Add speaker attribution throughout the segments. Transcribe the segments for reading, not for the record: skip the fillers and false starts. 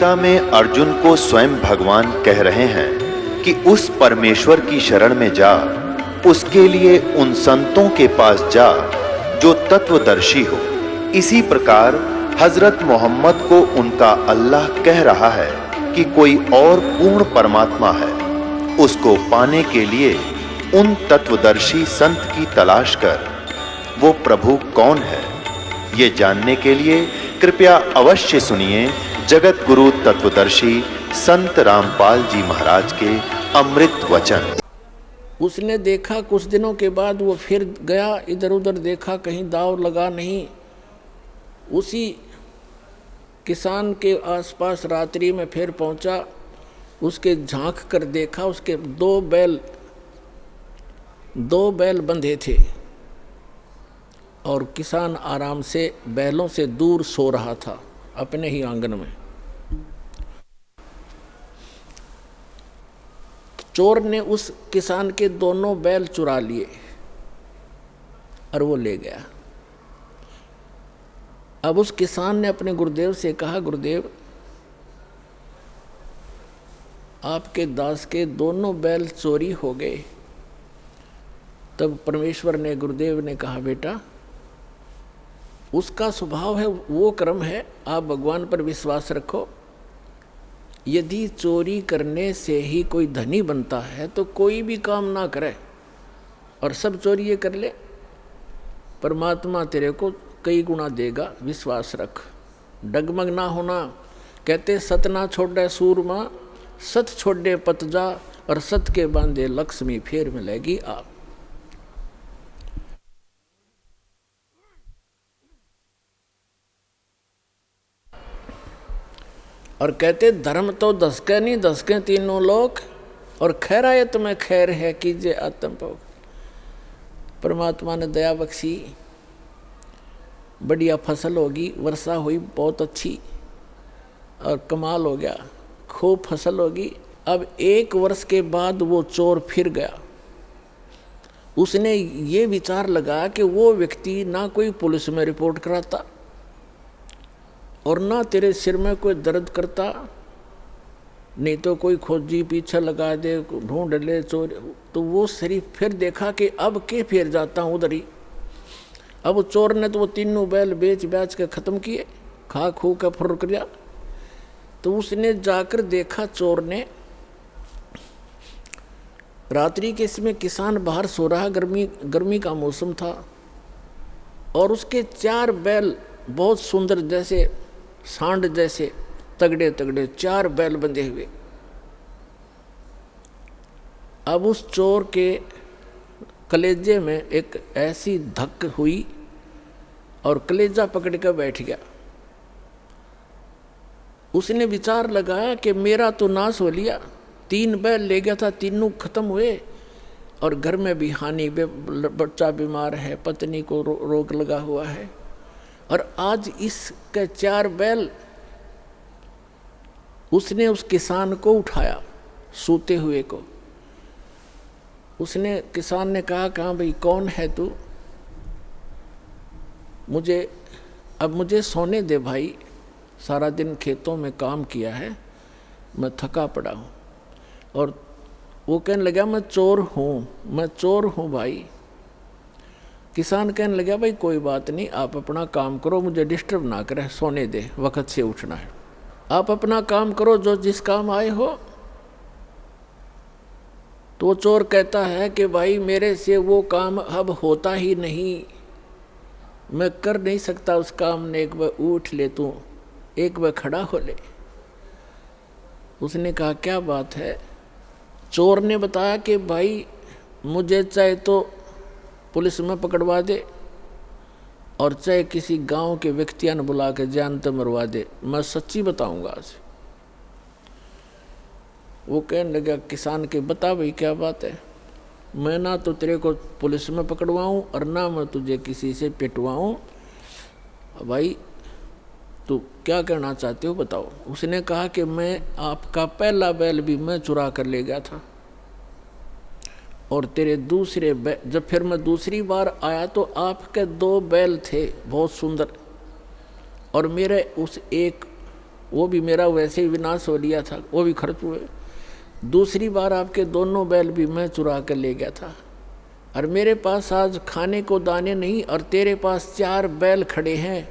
Speaker 1: गीता में अर्जुन को स्वयं भगवान कह रहे हैं कि उस परमेश्वर की शरण में जा, उसके लिए उन संतों के पास जा जो तत्वदर्शी हो। इसी प्रकार हजरत मोहम्मद को उनका अल्लाह कह रहा है कि कोई और पूर्ण परमात्मा है, उसको पाने के लिए उन तत्वदर्शी संत की तलाश कर। वो प्रभु कौन है, ये जानने के लिए कृपया अवश्य सुनिए जगत गुरु तत्वदर्शी संत रामपाल जी महाराज के अमृत वचन।
Speaker 2: उसने देखा, कुछ दिनों के बाद वो फिर गया, इधर उधर देखा, कहीं दाव लगा नहीं। उसी किसान के आसपास रात्रि में फिर पहुंचा, उसके झांक कर देखा, उसके दो बैल बंधे थे और किसान आराम से बैलों से दूर सो रहा था अपने ही आंगन में। चोर ने उस किसान के दोनों बैल चुरा लिए और वो ले गया। अब उस किसान ने अपने गुरुदेव से कहा, गुरुदेव आपके दास के दोनों बैल चोरी हो गए। तब परमेश्वर ने, गुरुदेव ने कहा, बेटा उसका स्वभाव है, वो कर्म है, आप भगवान पर विश्वास रखो। यदि चोरी करने से ही कोई धनी बनता है तो कोई भी काम ना करे और सब चोरी ये कर ले, परमात्मा तेरे को कई गुना देगा, विश्वास रख, डगमग ना होना। कहते सत ना छोड़े सूरमा, सत छोड़े पतजा, और सत के बांधे लक्ष्मी फेर मिलेगी आप। और कहते धर्म तो दसके नहीं, दसके तीनों लोक, और खैरायत में खैर है कीजिए आत्म भोग। परमात्मा ने दया बख्शी, बढ़िया फसल होगी, वर्षा हुई बहुत अच्छी और कमाल हो गया, खूब फसल होगी। अब 1 वर्ष के बाद वो चोर फिर गया। उसने ये विचार लगा कि वो व्यक्ति ना कोई पुलिस में रिपोर्ट कराता और ना तेरे सिर में कोई दर्द करता, नहीं तो कोई खोजी पीछे लगा दे, ढूंढ ले चोर। तो वो शरीफ फिर देखा कि अब के फिर जाता हूँ उधर ही। अब चोर ने तो वो तीनों बैल बेच के ख़त्म किए, खा खू के फुर किया। तो उसने जाकर देखा, चोर ने, रात्रि के इसमें किसान बाहर सो रहा, गर्मी का मौसम था, और उसके 4 बैल बहुत सुंदर, जैसे सांड जैसे तगड़े तगड़े 4 बैल बंधे हुए। अब उस चोर के कलेजे में एक ऐसी धक हुई और कलेजा पकड़ कर बैठ गया। उसने विचार लगाया कि मेरा तो नाश हो लिया, 3 बैल ले गया था, तीनों खत्म हुए, और घर में भी हानि, बच्चा बीमार है, पत्नी को रोग लगा हुआ है, और आज इसके 4 बैल। उसने उस किसान को उठाया, सोते हुए को। उसने, किसान ने कहा, कहाँ भाई कौन है तू, मुझे सोने दे भाई, सारा दिन खेतों में काम किया है, मैं थका पड़ा हूँ। और वो कहने लगा, मैं चोर हूँ भाई। किसान कहने लगा, भाई कोई बात नहीं, आप अपना काम करो, मुझे डिस्टर्ब ना करें, सोने दे, वक्त से उठना है, आप अपना काम करो जो जिस काम आए हो। तो वो चोर कहता है कि भाई मेरे से वो काम अब होता ही नहीं, मैं कर नहीं सकता उस काम ने, एक बार उठ ले तू, एक बार खड़ा हो ले। उसने कहा, क्या बात है? चोर ने बताया कि भाई मुझे चाहे तो पुलिस में पकड़वा दे और चाहे किसी गांव के व्यक्तियों ने बुला के जान तो मरवा दे, मैं सच्ची बताऊंगा आज। वो कहने लगा किसान के, बता भाई क्या बात है? मैं ना तो तेरे को पुलिस में पकड़वाऊं और ना मैं तुझे किसी से पिटवाऊं, भाई तो क्या करना चाहते हो बताओ। उसने कहा कि मैं आपका पहला बैल भी मैं चुरा कर ले गया था, और तेरे दूसरे जब फिर मैं दूसरी बार आया तो आपके 2 बैल थे बहुत सुंदर, और मेरे उस एक वो भी मेरा वैसे ही विनाश हो लिया था, वो भी खर्च हुए। दूसरी बार आपके दोनों बैल भी मैं चुरा कर ले गया था, और मेरे पास आज खाने को दाने नहीं, और तेरे पास 4 बैल खड़े हैं।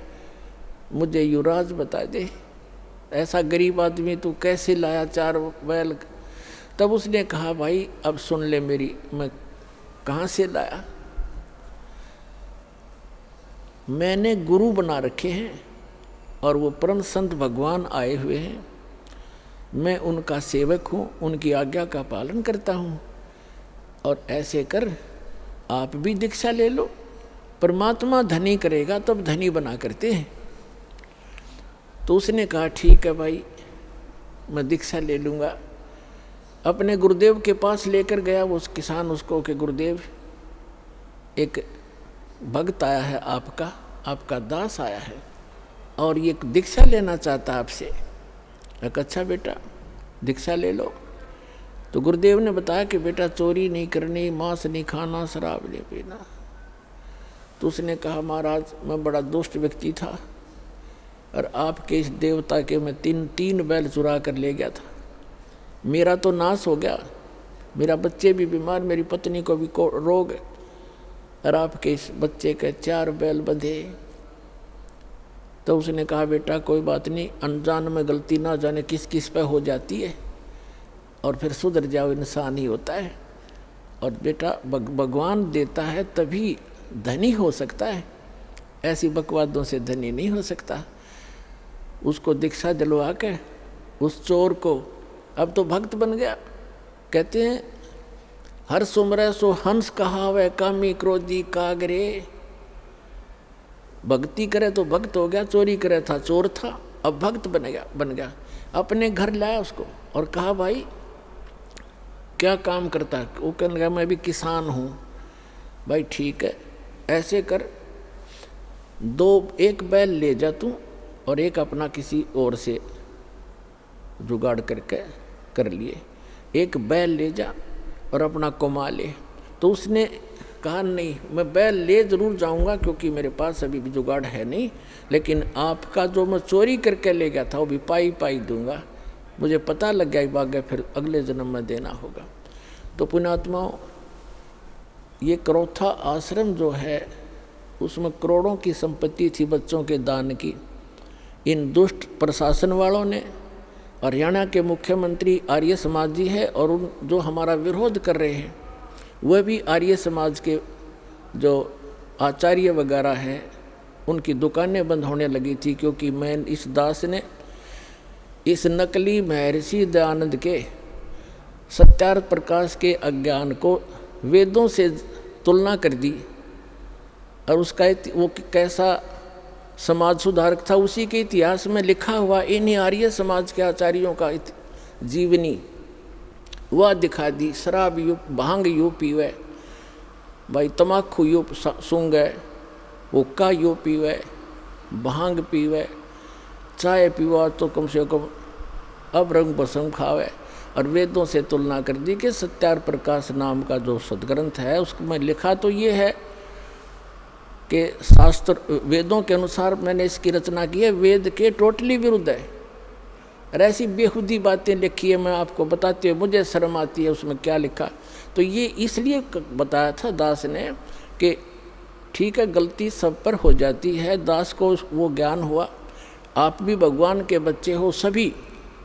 Speaker 2: मुझे युवराज बता दे, ऐसा गरीब आदमी तू कैसे लाया 4 बैल? तब उसने कहा, भाई अब सुन ले मेरी, मैं कहाँ से लाया? मैंने गुरु बना रखे हैं, और वो परम संत भगवान आए हुए हैं, मैं उनका सेवक हूँ, उनकी आज्ञा का पालन करता हूँ। और ऐसे कर आप भी दीक्षा ले लो, परमात्मा धनी करेगा तब धनी बना करते हैं। तो उसने कहा, ठीक है भाई, मैं दीक्षा ले लूँगा। अपने गुरुदेव के पास लेकर गया वो किसान उसको कि गुरुदेव, एक भक्त आया है, आपका दास आया है, और ये दीक्षा लेना चाहता है आपसे। अच्छा बेटा, दीक्षा ले लो। तो गुरुदेव ने बताया कि बेटा चोरी नहीं करनी, मांस नहीं खाना, शराब नहीं पीना। तो उसने कहा, महाराज मैं बड़ा दुष्ट व्यक्ति था, और आपके इस देवता के मैं तीन बैल चुरा कर ले गया था, मेरा तो नाश हो गया, मेरा बच्चे भी बीमार, मेरी पत्नी को भी रोग, और आपके इस बच्चे के 4 बैल बंधे। तो उसने कहा, बेटा कोई बात नहीं, अनजान में गलती ना जाने किस किस पे हो जाती है, और फिर सुधर जाओ, इंसान ही होता है। और बेटा भगवान देता है तभी धनी हो सकता है, ऐसी बकवादों से धनी नहीं हो सकता। उसको दीक्षा दिलवा के उस चोर को, अब तो भक्त बन गया। कहते हैं, हर सुमरै सो हंस कहावे, कामी क्रोधी कागरे। भक्ति करे तो भक्त हो गया, चोरी करे था चोर था, अब भक्त बन गया। अपने घर लाया उसको और कहा, भाई क्या काम करता है? वो कहने लगा, मैं भी किसान हूँ। भाई ठीक है, ऐसे कर, 1 बैल ले जा तू, और एक अपना किसी और से जुगाड़ करके कर लिए। 1 बैल ले जा और अपना कमा ले। तो उसने कहा, नहीं मैं बैल ले जरूर जाऊंगा, क्योंकि मेरे पास अभी भी जुगाड़ है नहीं, लेकिन आपका जो मैं चोरी करके ले गया था वो भी पाई दूंगा। मुझे पता लग गया भाग्य, फिर अगले जन्म में देना होगा। तो पुण्यात्माओं, ये करौथा आश्रम जो है उसमें करोड़ों की संपत्ति थी बच्चों के दान की। इन दुष्ट प्रशासन वालों ने, हरियाणा के मुख्यमंत्री आर्य समाज जी है, और उन जो हमारा विरोध कर रहे हैं वह भी आर्य समाज के जो आचार्य वगैरह हैं, उनकी दुकानें बंद होने लगी थी, क्योंकि मैं इस दास ने इस नकली महर्षि दयानंद के सत्यार्थ प्रकाश के अज्ञान को वेदों से तुलना कर दी, और उसका वो कैसा समाज सुधारक था उसी के इतिहास में लिखा हुआ इन्हीं आर्य समाज के आचार्यों का जीवनी वह दिखा दी। शराब यू भांग यू पीवे, भाई तमाकू यू सूंघे, हुक्का यू पीवे, भांग पीवे, चाय पीवा तो कम से कम अब रंग बसम खावे। और वेदों से तुलना कर दी कि सत्यार्थ प्रकाश नाम का जो सदग्रंथ है उसमें लिखा तो ये है कि शास्त्र वेदों के अनुसार मैंने इसकी रचना की है, वेद के टोटली विरुद्ध है। और ऐसी बेहुदी बातें लिखी है, मैं आपको बताते हुए मुझे शर्म आती है उसमें क्या लिखा। तो ये इसलिए बताया था दास ने कि ठीक है, गलती सब पर हो जाती है। दास को वो ज्ञान हुआ, आप भी भगवान के बच्चे हो सभी,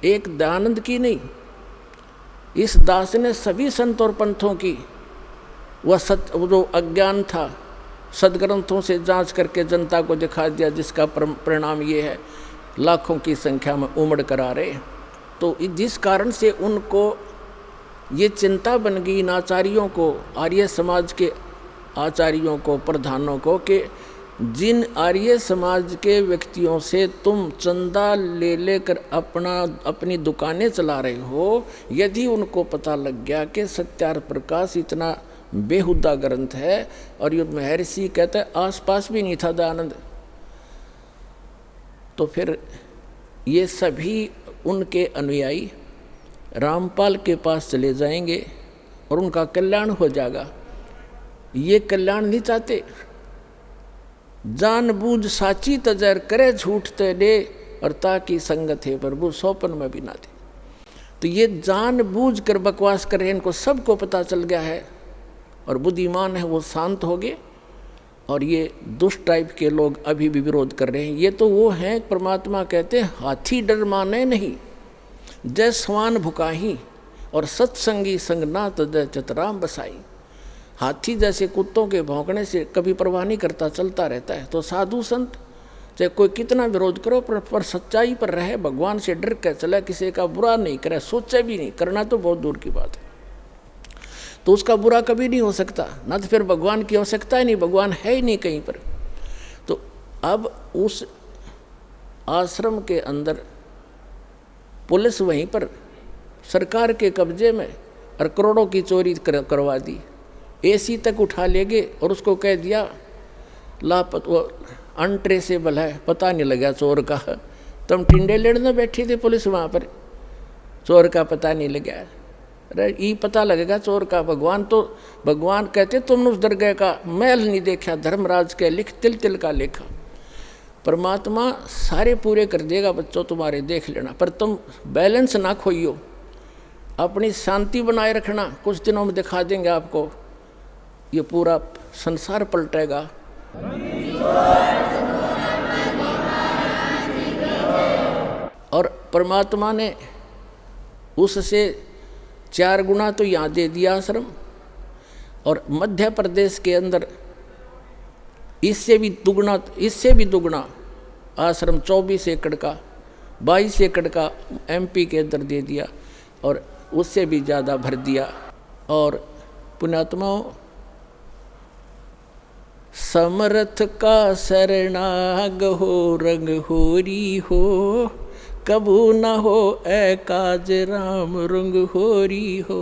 Speaker 2: एक दयानंद की नहीं, इस दास ने सभी संत और पंथों की वह जो अज्ञान था सदग्रंथों से जांच करके जनता को दिखा दिया, जिसका परिणाम ये है लाखों की संख्या में उमड़ कर आ रहे। तो जिस कारण से उनको ये चिंता बन गई इन आचार्यों को, आर्य समाज के आचार्यों को, प्रधानों को, कि जिन आर्य समाज के व्यक्तियों से तुम चंदा ले लेकर अपनी दुकानें चला रहे हो, यदि उनको पता लग गया कि सत्यार्थ प्रकाश इतना बेहुदा ग्रंथ है, और ये महर्षि कहते हैं आसपास भी नहीं था दयानंद, तो फिर ये सभी उनके अनुयायी रामपाल के पास चले जाएंगे और उनका कल्याण हो जाएगा। ये कल्याण नहीं चाहते, जानबूझ साची तजर करे झूठ ते दे, और ताकि संगत है प्रभु सौपन में भी ना दे। तो ये जानबूझ कर बकवास कर रहे हैं, इनको सबको पता चल गया है और बुद्धिमान है वो शांत हो गए। और ये दुष्ट टाइप के लोग अभी भी विरोध कर रहे हैं। ये तो वो हैं, परमात्मा कहते हैं हाथी डर माने नहीं, जय स्वान भुकाही और सत्संगी संग ना तजय चतराम बसाई। हाथी जैसे कुत्तों के भौंकने से कभी परवाह नहीं करता, चलता रहता है। तो साधु संत चाहे कोई कितना विरोध करो पर सच्चाई पर रहे, भगवान से डर कर चला, किसी का बुरा नहीं करे, सोचे भी नहीं, करना तो बहुत दूर की बात है। तो उसका बुरा कभी नहीं हो सकता, ना तो फिर भगवान की आवश्यकता ही नहीं, भगवान है ही नहीं कहीं पर। तो अब उस आश्रम के अंदर पुलिस वहीं पर सरकार के कब्जे में और करोड़ों की चोरी करवा दी, एसी तक उठा ले गए और उसको कह दिया वो अनट्रेसेबल है, पता नहीं लगा चोर का। तुम टिंडे लेने बैठी थे पुलिस वहाँ पर, चोर का पता नहीं लगा। अरे ये पता लगेगा चोर का। भगवान कहते तुमने उस दरगाह का मैल नहीं देखा, धर्मराज के लिख तिल तिल का लेखा। परमात्मा सारे पूरे कर देगा बच्चों तुम्हारे, देख लेना। पर तुम बैलेंस ना खोइयो, अपनी शांति बनाए रखना। कुछ दिनों में दिखा देंगे आपको, ये पूरा संसार पलटेगा। और परमात्मा ने उससे 4 गुना तो यहाँ दे दिया आश्रम, और मध्य प्रदेश के अंदर इससे भी दुगना आश्रम 24 एकड़ का, 22 एकड़ का एमपी के अंदर दे दिया, और उससे भी ज़्यादा भर दिया। और पुण्यात्माओं, समर्थ का शरणाग हो रंग होरी हो, कबू न हो ए काज राम रंग होरी हो।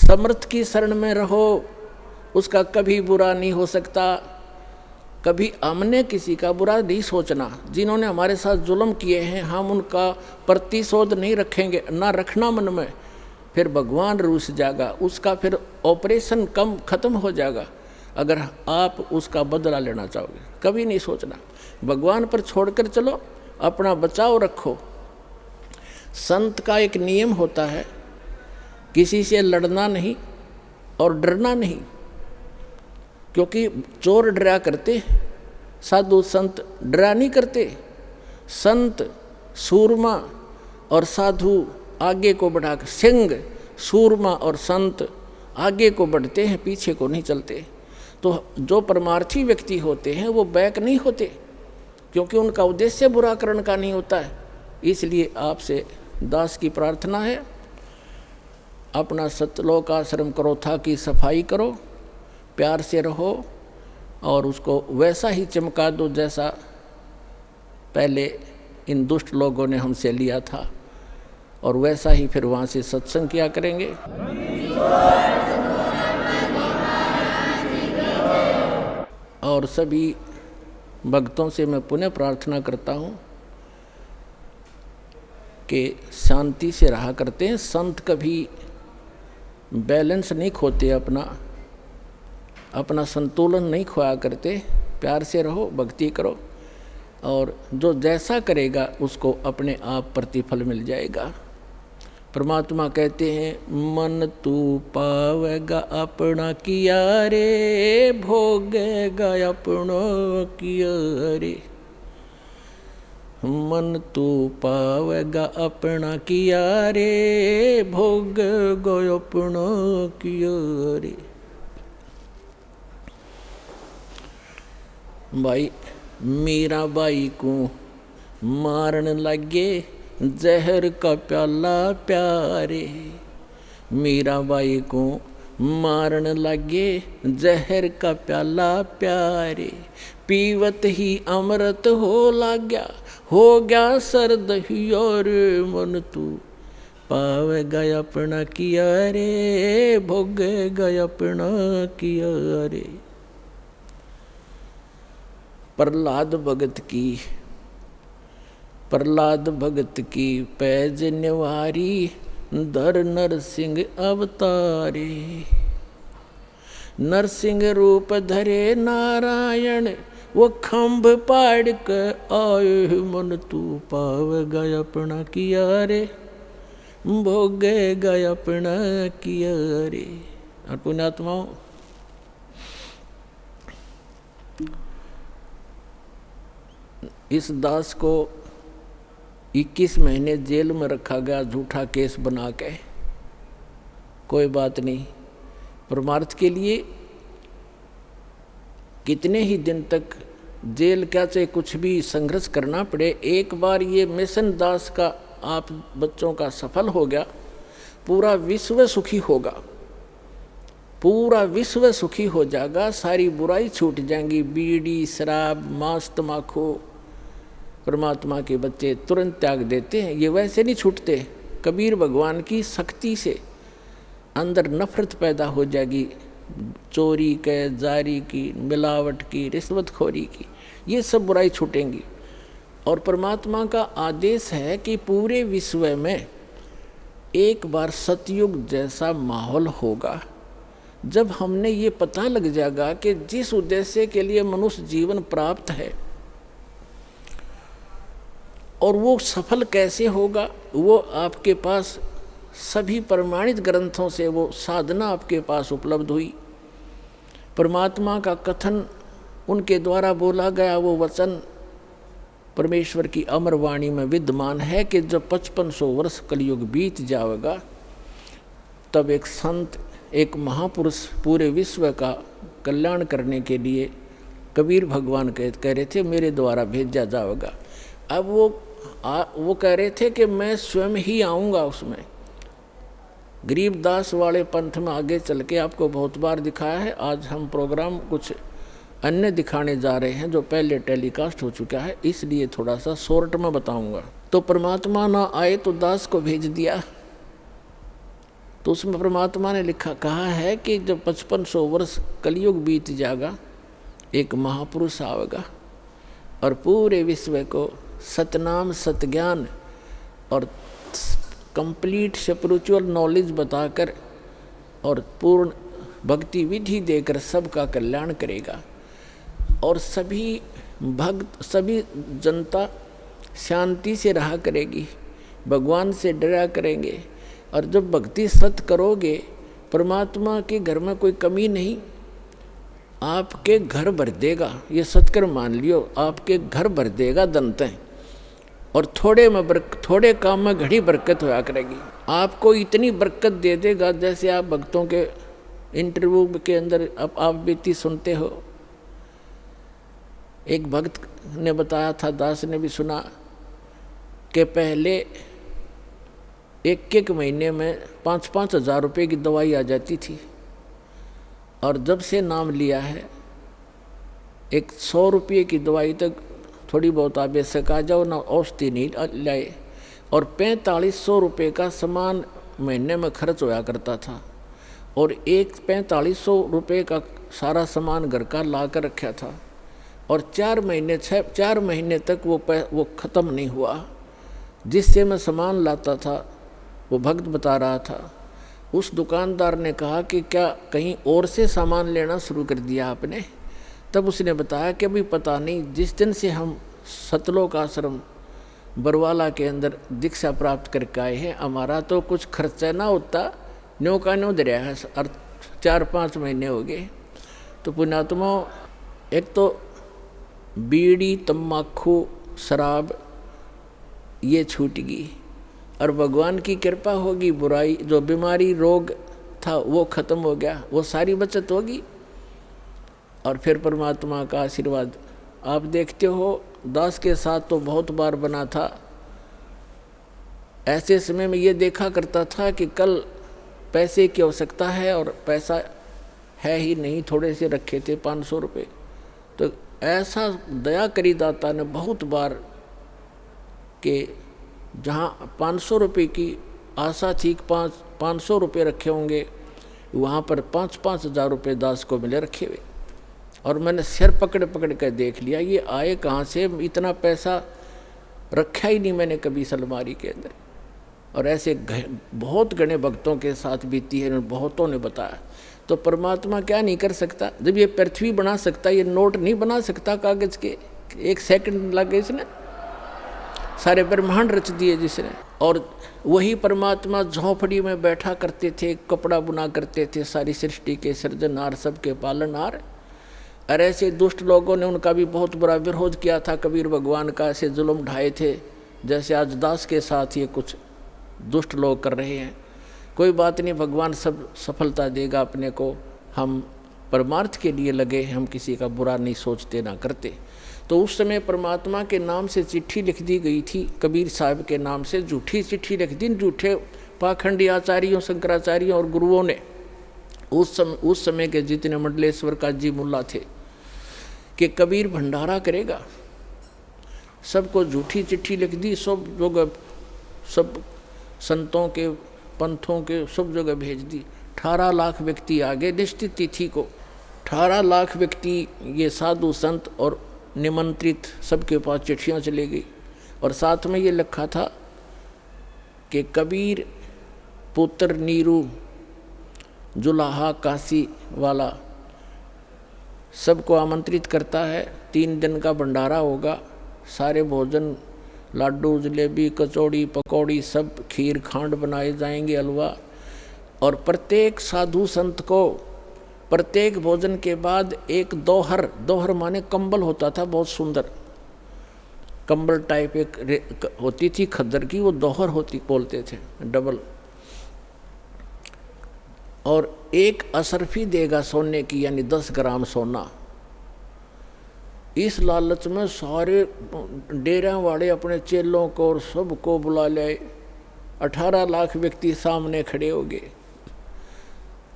Speaker 2: समर्थ की शरण में रहो, उसका कभी बुरा नहीं हो सकता। कभी हमने किसी का बुरा नहीं सोचना। जिन्होंने हमारे साथ जुल्म किए हैं हम उनका प्रतिशोध नहीं रखेंगे, ना रखना मन में। फिर भगवान रूस जाएगा, उसका फिर ऑपरेशन खत्म हो जाएगा अगर आप उसका बदला लेना चाहोगे। कभी नहीं सोचना, भगवान पर छोड़कर चलो, अपना बचाव रखो। संत का एक नियम होता है, किसी से लड़ना नहीं और डरना नहीं, क्योंकि चोर डरा करते, साधु संत डरा नहीं करते। संत सूरमा और साधु आगे को बढ़ाकर, सिंह सूरमा और संत आगे को बढ़ते हैं, पीछे को नहीं चलते। तो जो परमार्थी व्यक्ति होते हैं वो बैक नहीं होते, क्योंकि उनका उद्देश्य बुरा करने का नहीं होता है। इसलिए आपसे दास की प्रार्थना है, अपना सतलोक आश्रम करो था कि सफाई करो, प्यार से रहो और उसको वैसा ही चमका दो जैसा पहले इन दुष्ट लोगों ने हमसे लिया था, और वैसा ही फिर वहाँ से सत्संग किया करेंगे। और सभी भक्तों से मैं पुनः प्रार्थना करता हूँ कि शांति से रहा करते हैं। संत कभी बैलेंस नहीं खोते, अपना संतुलन नहीं खोया करते। प्यार से रहो, भक्ति करो, और जो जैसा करेगा उसको अपने आप प्रतिफल मिल जाएगा। परमात्मा कहते हैं, मन तू पावेगा अपना किया रे, भोगेगा अपना किया रे। मन तू पावेगा अपना किया रे, भोगेगा अपना किया रे। भाई मीरा बाई को मारन लगे जहर का प्याला प्यारे, मीरा बाई को मारन लगे जहर का प्याला प्यारे। पीवत ही अमृत हो लाग्या, हो गया सर्द ही और मन तू पावेगा अपना किया रे, भोगेगा अपना किया रे। प्रहलाद भगत की पैज निवारी, धर नरसिंह अवतारे। नरसिंह रूप धरे नारायण, वो खम्भ पाड़ के आए मन तू पावेगा अपना किया रे, भोगेगा अपना किया रे। और पुण्यात्माओं, इस दास को 21 महीने जेल में रखा गया झूठा केस बना के। कोई बात नहीं, परमार्थ के लिए कितने ही दिन तक जेल क्या चाहे कुछ भी संघर्ष करना पड़े, एक बार ये मिशन दास का आप बच्चों का सफल हो गया, पूरा विश्व सुखी होगा, पूरा विश्व सुखी हो जाएगा, सारी बुराई छूट जाएंगी। बीड़ी, शराब, मांस, तम्बाकू परमात्मा के बच्चे तुरंत त्याग देते हैं, ये वैसे नहीं छूटते। कबीर भगवान की शक्ति से अंदर नफरत पैदा हो जाएगी, चोरी के, जारी की, मिलावट की, रिश्वतखोरी की, ये सब बुराई छूटेंगी। और परमात्मा का आदेश है कि पूरे विश्व में एक बार सतयुग जैसा माहौल होगा, जब हमने ये पता लग जाएगा कि जिस उद्देश्य के लिए मनुष्य जीवन प्राप्त है और वो सफल कैसे होगा, वो आपके पास सभी प्रमाणित ग्रंथों से वो साधना आपके पास उपलब्ध हुई। परमात्मा का कथन उनके द्वारा बोला गया वो वचन परमेश्वर की अमर वाणी में विद्यमान है कि जब 5500 वर्ष कलयुग बीत जाएगा, तब एक संत, एक महापुरुष पूरे विश्व का कल्याण करने के लिए कबीर भगवान कह रहे थे मेरे द्वारा भेजा जाएगा। अब वो कह रहे थे कि मैं स्वयं ही आऊँगा उसमें। गरीबदास वाले पंथ में आगे चल के आपको बहुत बार दिखाया है। आज हम प्रोग्राम कुछ अन्य दिखाने जा रहे हैं जो पहले टेलीकास्ट हो चुका है, इसलिए थोड़ा सा शॉर्ट में बताऊंगा। तो परमात्मा ना आए तो दास को भेज दिया, तो उसमें परमात्मा ने कहा है कि जब 5500 वर्ष कलयुग बीत जाएगा, एक महापुरुष आएगा और पूरे विश्व को सतनाम, सतज्ञान और कंप्लीट स्पिरिचुअल नॉलेज बताकर और पूर्ण भक्ति विधि देकर सबका कल्याण करेगा। और सभी भक्त, सभी जनता शांति से रहा करेगी, भगवान से डरा करेंगे। और जब भक्ति सत करोगे, परमात्मा के घर में कोई कमी नहीं, आपके घर भर देगा। ये सत्कर मान लियो, आपके घर भर देगा दंतें। और थोड़े काम में घड़ी बरकत होया करेगी। आपको इतनी बरकत दे देगा जैसे आप भक्तों के इंटरव्यू के अंदर आप बीती सुनते हो। एक भक्त ने बताया था, दास ने भी सुना, कि पहले एक महीने में 5-5 हज़ार रुपये की दवाई आ जाती थी, और जब से नाम लिया है 100 रुपये की दवाई तक थोड़ी बहुत आप बेशक आ जाओ ना, औषधि नहीं लाए। और 4500 रुपये का सामान महीने में खर्च होया करता था, और 4500 रुपये का सारा सामान घर का ला कर रखा था, और 4 महीने तक वो ख़त्म नहीं हुआ। जिससे मैं सामान लाता था, वो भक्त बता रहा था, उस दुकानदार ने कहा कि क्या कहीं और से सामान लेना शुरू कर दिया आपने? तब उसने बताया कि अभी पता नहीं, जिस दिन से हम सतलोक आश्रम बरवाला के अंदर दीक्षा प्राप्त करके आए हैं, हमारा तो कुछ खर्चा ना होता, न्यों का न्यों दरिया है, और 4-5 महीने हो गए। तो पुण्यात्मा, एक तो बीड़ी, तम्बाकू, शराब ये छूट गई, और भगवान की कृपा होगी, बुराई जो बीमारी रोग था वो खत्म हो गया, वो सारी बचत होगी। और फिर परमात्मा का आशीर्वाद आप देखते हो, दास के साथ तो बहुत बार बना था। ऐसे समय में ये देखा करता था कि कल पैसे की आवश्यकता है और पैसा है ही नहीं, थोड़े से रखे थे 500 रुपये। तो ऐसा दया करी दाता ने बहुत बार कि जहाँ 500 रुपये की आशा थी, 500 रुपये रखे होंगे, वहाँ पर 5-5 हज़ार रुपये दास को मिले रखे हुए। और मैंने सिर पकड़ कर देख लिया, ये आए कहाँ से, इतना पैसा रखा ही नहीं मैंने कभी अलमारी के अंदर। और ऐसे बहुत घने भक्तों के साथ बीती है, बहुतों ने बताया। तो परमात्मा क्या नहीं कर सकता? जब ये पृथ्वी बना सकता, ये नोट नहीं बना सकता कागज के? 1 सेकंड लगे इसने, सारे ब्रह्मांड रच दिए जिसने। और वही परमात्मा झोंपड़ी में बैठा करते थे, कपड़ा बुना करते थे, सारी सृष्टि के सृजनहार, सबके पालनहार। और ऐसे दुष्ट लोगों ने उनका भी बहुत बुरा विरोध किया था, कबीर भगवान का ऐसे जुल्म ढाए थे जैसे आज दास के साथ ये कुछ दुष्ट लोग कर रहे हैं। कोई बात नहीं, भगवान सब सफलता देगा अपने को। हम परमार्थ के लिए लगे, हम किसी का बुरा नहीं सोचते ना करते। तो उस समय परमात्मा के नाम से चिट्ठी लिख दी गई थी, कबीर साहब के नाम से झूठी चिट्ठी लिख दी, झूठे पाखंडी आचार्यों, शंकराचार्यों और गुरुओं ने। उस समय के जितने मंडलेश्वर काजी मुल्ला थे कि कबीर भंडारा करेगा, सबको झूठी चिट्ठी लिख दी, सब जगह, सब संतों के, पंथों के सब जगह भेज दी। 18 लाख व्यक्ति आ गए निश्चित तिथि को। 18 लाख व्यक्ति, ये साधु संत और निमंत्रित, सबके पास चिट्ठियाँ चली गई। और साथ में ये लिखा था कि कबीर पुत्र नीरू जुलाहा काशी वाला सबको आमंत्रित करता है। 3 दिन का भंडारा होगा, सारे भोजन, लाडू, जलेबी, कचौड़ी, पकौड़ी, सब खीर खांड बनाए जाएंगे, हलवा। और प्रत्येक साधु संत को प्रत्येक भोजन के बाद एक दोहर, दोहर माने कंबल होता था, बहुत सुंदर कंबल टाइप एक होती थी खद्दर की, वो दोहर होती बोलते थे, डबल। और एक असरफी देगा सोने की, यानी 10 ग्राम सोना। इस लालच में सारे डेरा वाले अपने चेलों को और सबको बुला ले। 18 लाख व्यक्ति सामने खड़े हो गए।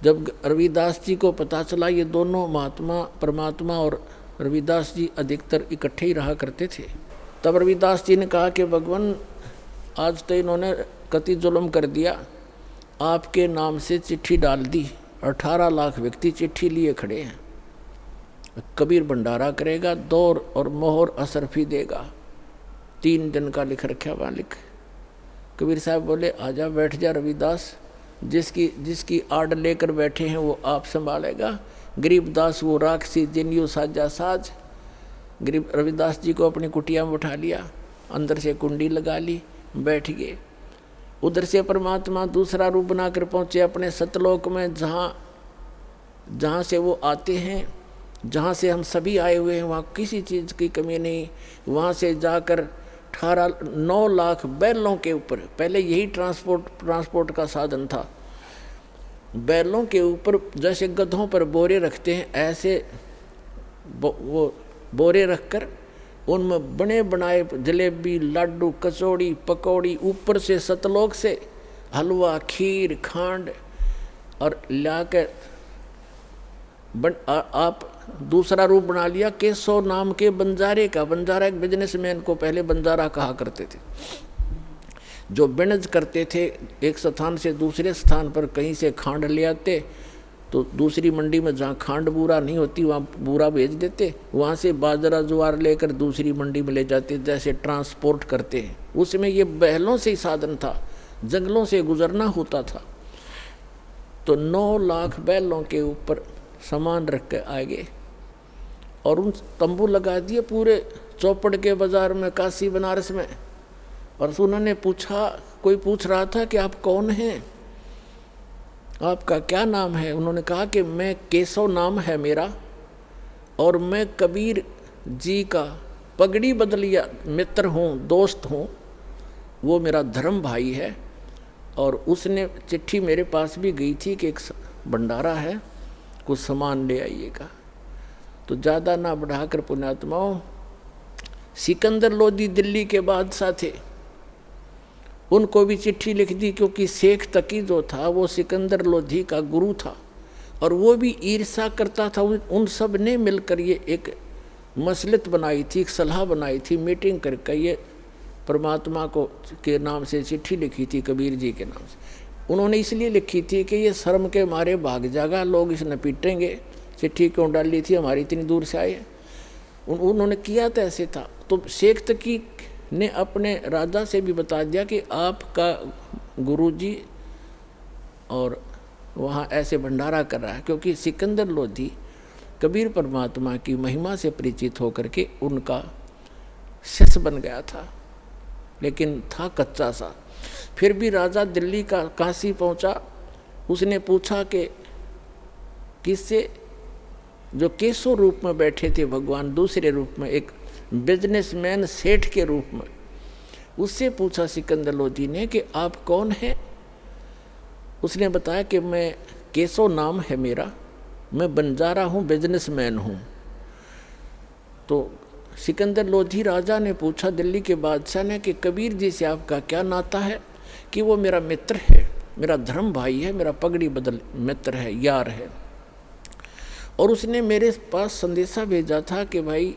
Speaker 2: जब रविदास जी को पता चला, ये दोनों महात्मा, परमात्मा और रविदास जी अधिकतर इकट्ठे ही रहा करते थे, तब रविदास जी ने कहा कि भगवान, आज तो इन्होंने कति जुल्म कर दिया, आपके नाम से चिट्ठी डाल दी, 18 लाख व्यक्ति चिट्ठी लिए खड़े हैं। कबीर भंडारा करेगा, दौर और मोहर असरफी देगा, 3 दिन का लिख रखा वहाँ लिख। कबीर साहब बोले, आजा बैठ जा रविदास, जिसकी आड़ लेकर बैठे हैं वो आप संभालेगा। गरीबदास वो राक्षसी जिन्यू साजा साज। गरीब रविदास जी को अपनी कुटिया में उठा लिया, अंदर से कुंडी लगा ली, बैठ गए। उधर से परमात्मा दूसरा रूप बनाकर पहुँचे अपने सतलोक में, जहाँ से वो आते हैं, जहाँ से हम सभी आए हुए हैं, वहाँ किसी चीज़ की कमी नहीं। वहाँ से जाकर 9 लाख बैलों के ऊपर, पहले यही ट्रांसपोर्ट का साधन था, बैलों के ऊपर जैसे गधों पर बोरे रखते हैं, ऐसे वो बोरे रखकर उनमें बने बनाए जलेबी, लाडू, कचौड़ी, पकौड़ी, ऊपर से सतलोक से हलवा, खीर, खांड और लाकर आप दूसरा रूप बना लिया केशव नाम के बंजारे का। बंजारा एक बिजनेसमैन को पहले बंजारा कहा करते थे, जो बिनज करते थे, एक स्थान से दूसरे स्थान पर कहीं से खांड ले आते, तो दूसरी मंडी में जहाँ खांड बूरा नहीं होती वहाँ बूरा भेज देते, वहाँ से बाजरा ज्वार लेकर दूसरी मंडी में ले जाते, जैसे ट्रांसपोर्ट करते हैं। उसमें ये बैलों से ही साधन था, जंगलों से गुजरना होता था। तो 9 लाख बैलों के ऊपर सामान रख के आ गए और उन तंबू लगा दिए पूरे चौपड़ के बाजार में, काशी बनारस में। और उन्होंने पूछा, कोई पूछ रहा था कि आप कौन हैं, आपका क्या नाम है? उन्होंने कहा कि मैं केशव नाम है मेरा, और मैं कबीर जी का पगड़ी बदलिया मित्र हूँ, दोस्त हूँ, वो मेरा धर्म भाई है। और उसने चिट्ठी मेरे पास भी गई थी कि एक भंडारा है, कुछ सामान ले आइएगा। तो ज़्यादा ना बढ़ाकर पुण्यात्माओं, सिकंदर लोदी दिल्ली के बादशाह थे, उनको भी चिट्ठी लिख दी, क्योंकि शेख तकी जो था वो सिकंदर लोधी का गुरु था और वो भी ईर्ष्या करता था। उन सब ने मिलकर ये एक मसलत बनाई थी, एक सलाह बनाई थी, मीटिंग करके ये परमात्मा को के नाम से चिट्ठी लिखी थी, कबीर जी के नाम से। उन्होंने इसलिए लिखी थी कि ये शर्म के मारे भाग जाएगा, लोग इसे पीटेंगे, चिट्ठी क्यों डाली थी, हमारी इतनी दूर से आए। उन्होंने किया तो ऐसे था। तो शेख तकी ने अपने राजा से भी बता दिया कि आपका गुरुजी और वहाँ ऐसे भंडारा कर रहा है, क्योंकि सिकंदर लोधी कबीर परमात्मा की महिमा से परिचित होकर के उनका शिष्य बन गया था, लेकिन था कच्चा सा। फिर भी राजा दिल्ली का काशी पहुंचा, उसने पूछा कि किससे, जो केशव रूप में बैठे थे भगवान, दूसरे रूप में एक बिजनेसमैन सेठ के रूप में, उससे पूछा सिकंदर लोधी ने कि आप कौन हैं। उसने बताया कि मैं केशव नाम है मेरा, मैं बंजारा हूँ, बिजनेसमैन हूँ। तो सिकंदर लोधी राजा ने पूछा दिल्ली के बादशाह ने कि कबीर जी से आपका क्या नाता है। कि वो मेरा मित्र है, मेरा धर्म भाई है, मेरा पगड़ी बदल मित्र है, यार है। और उसने मेरे पास संदेशा भेजा था कि भाई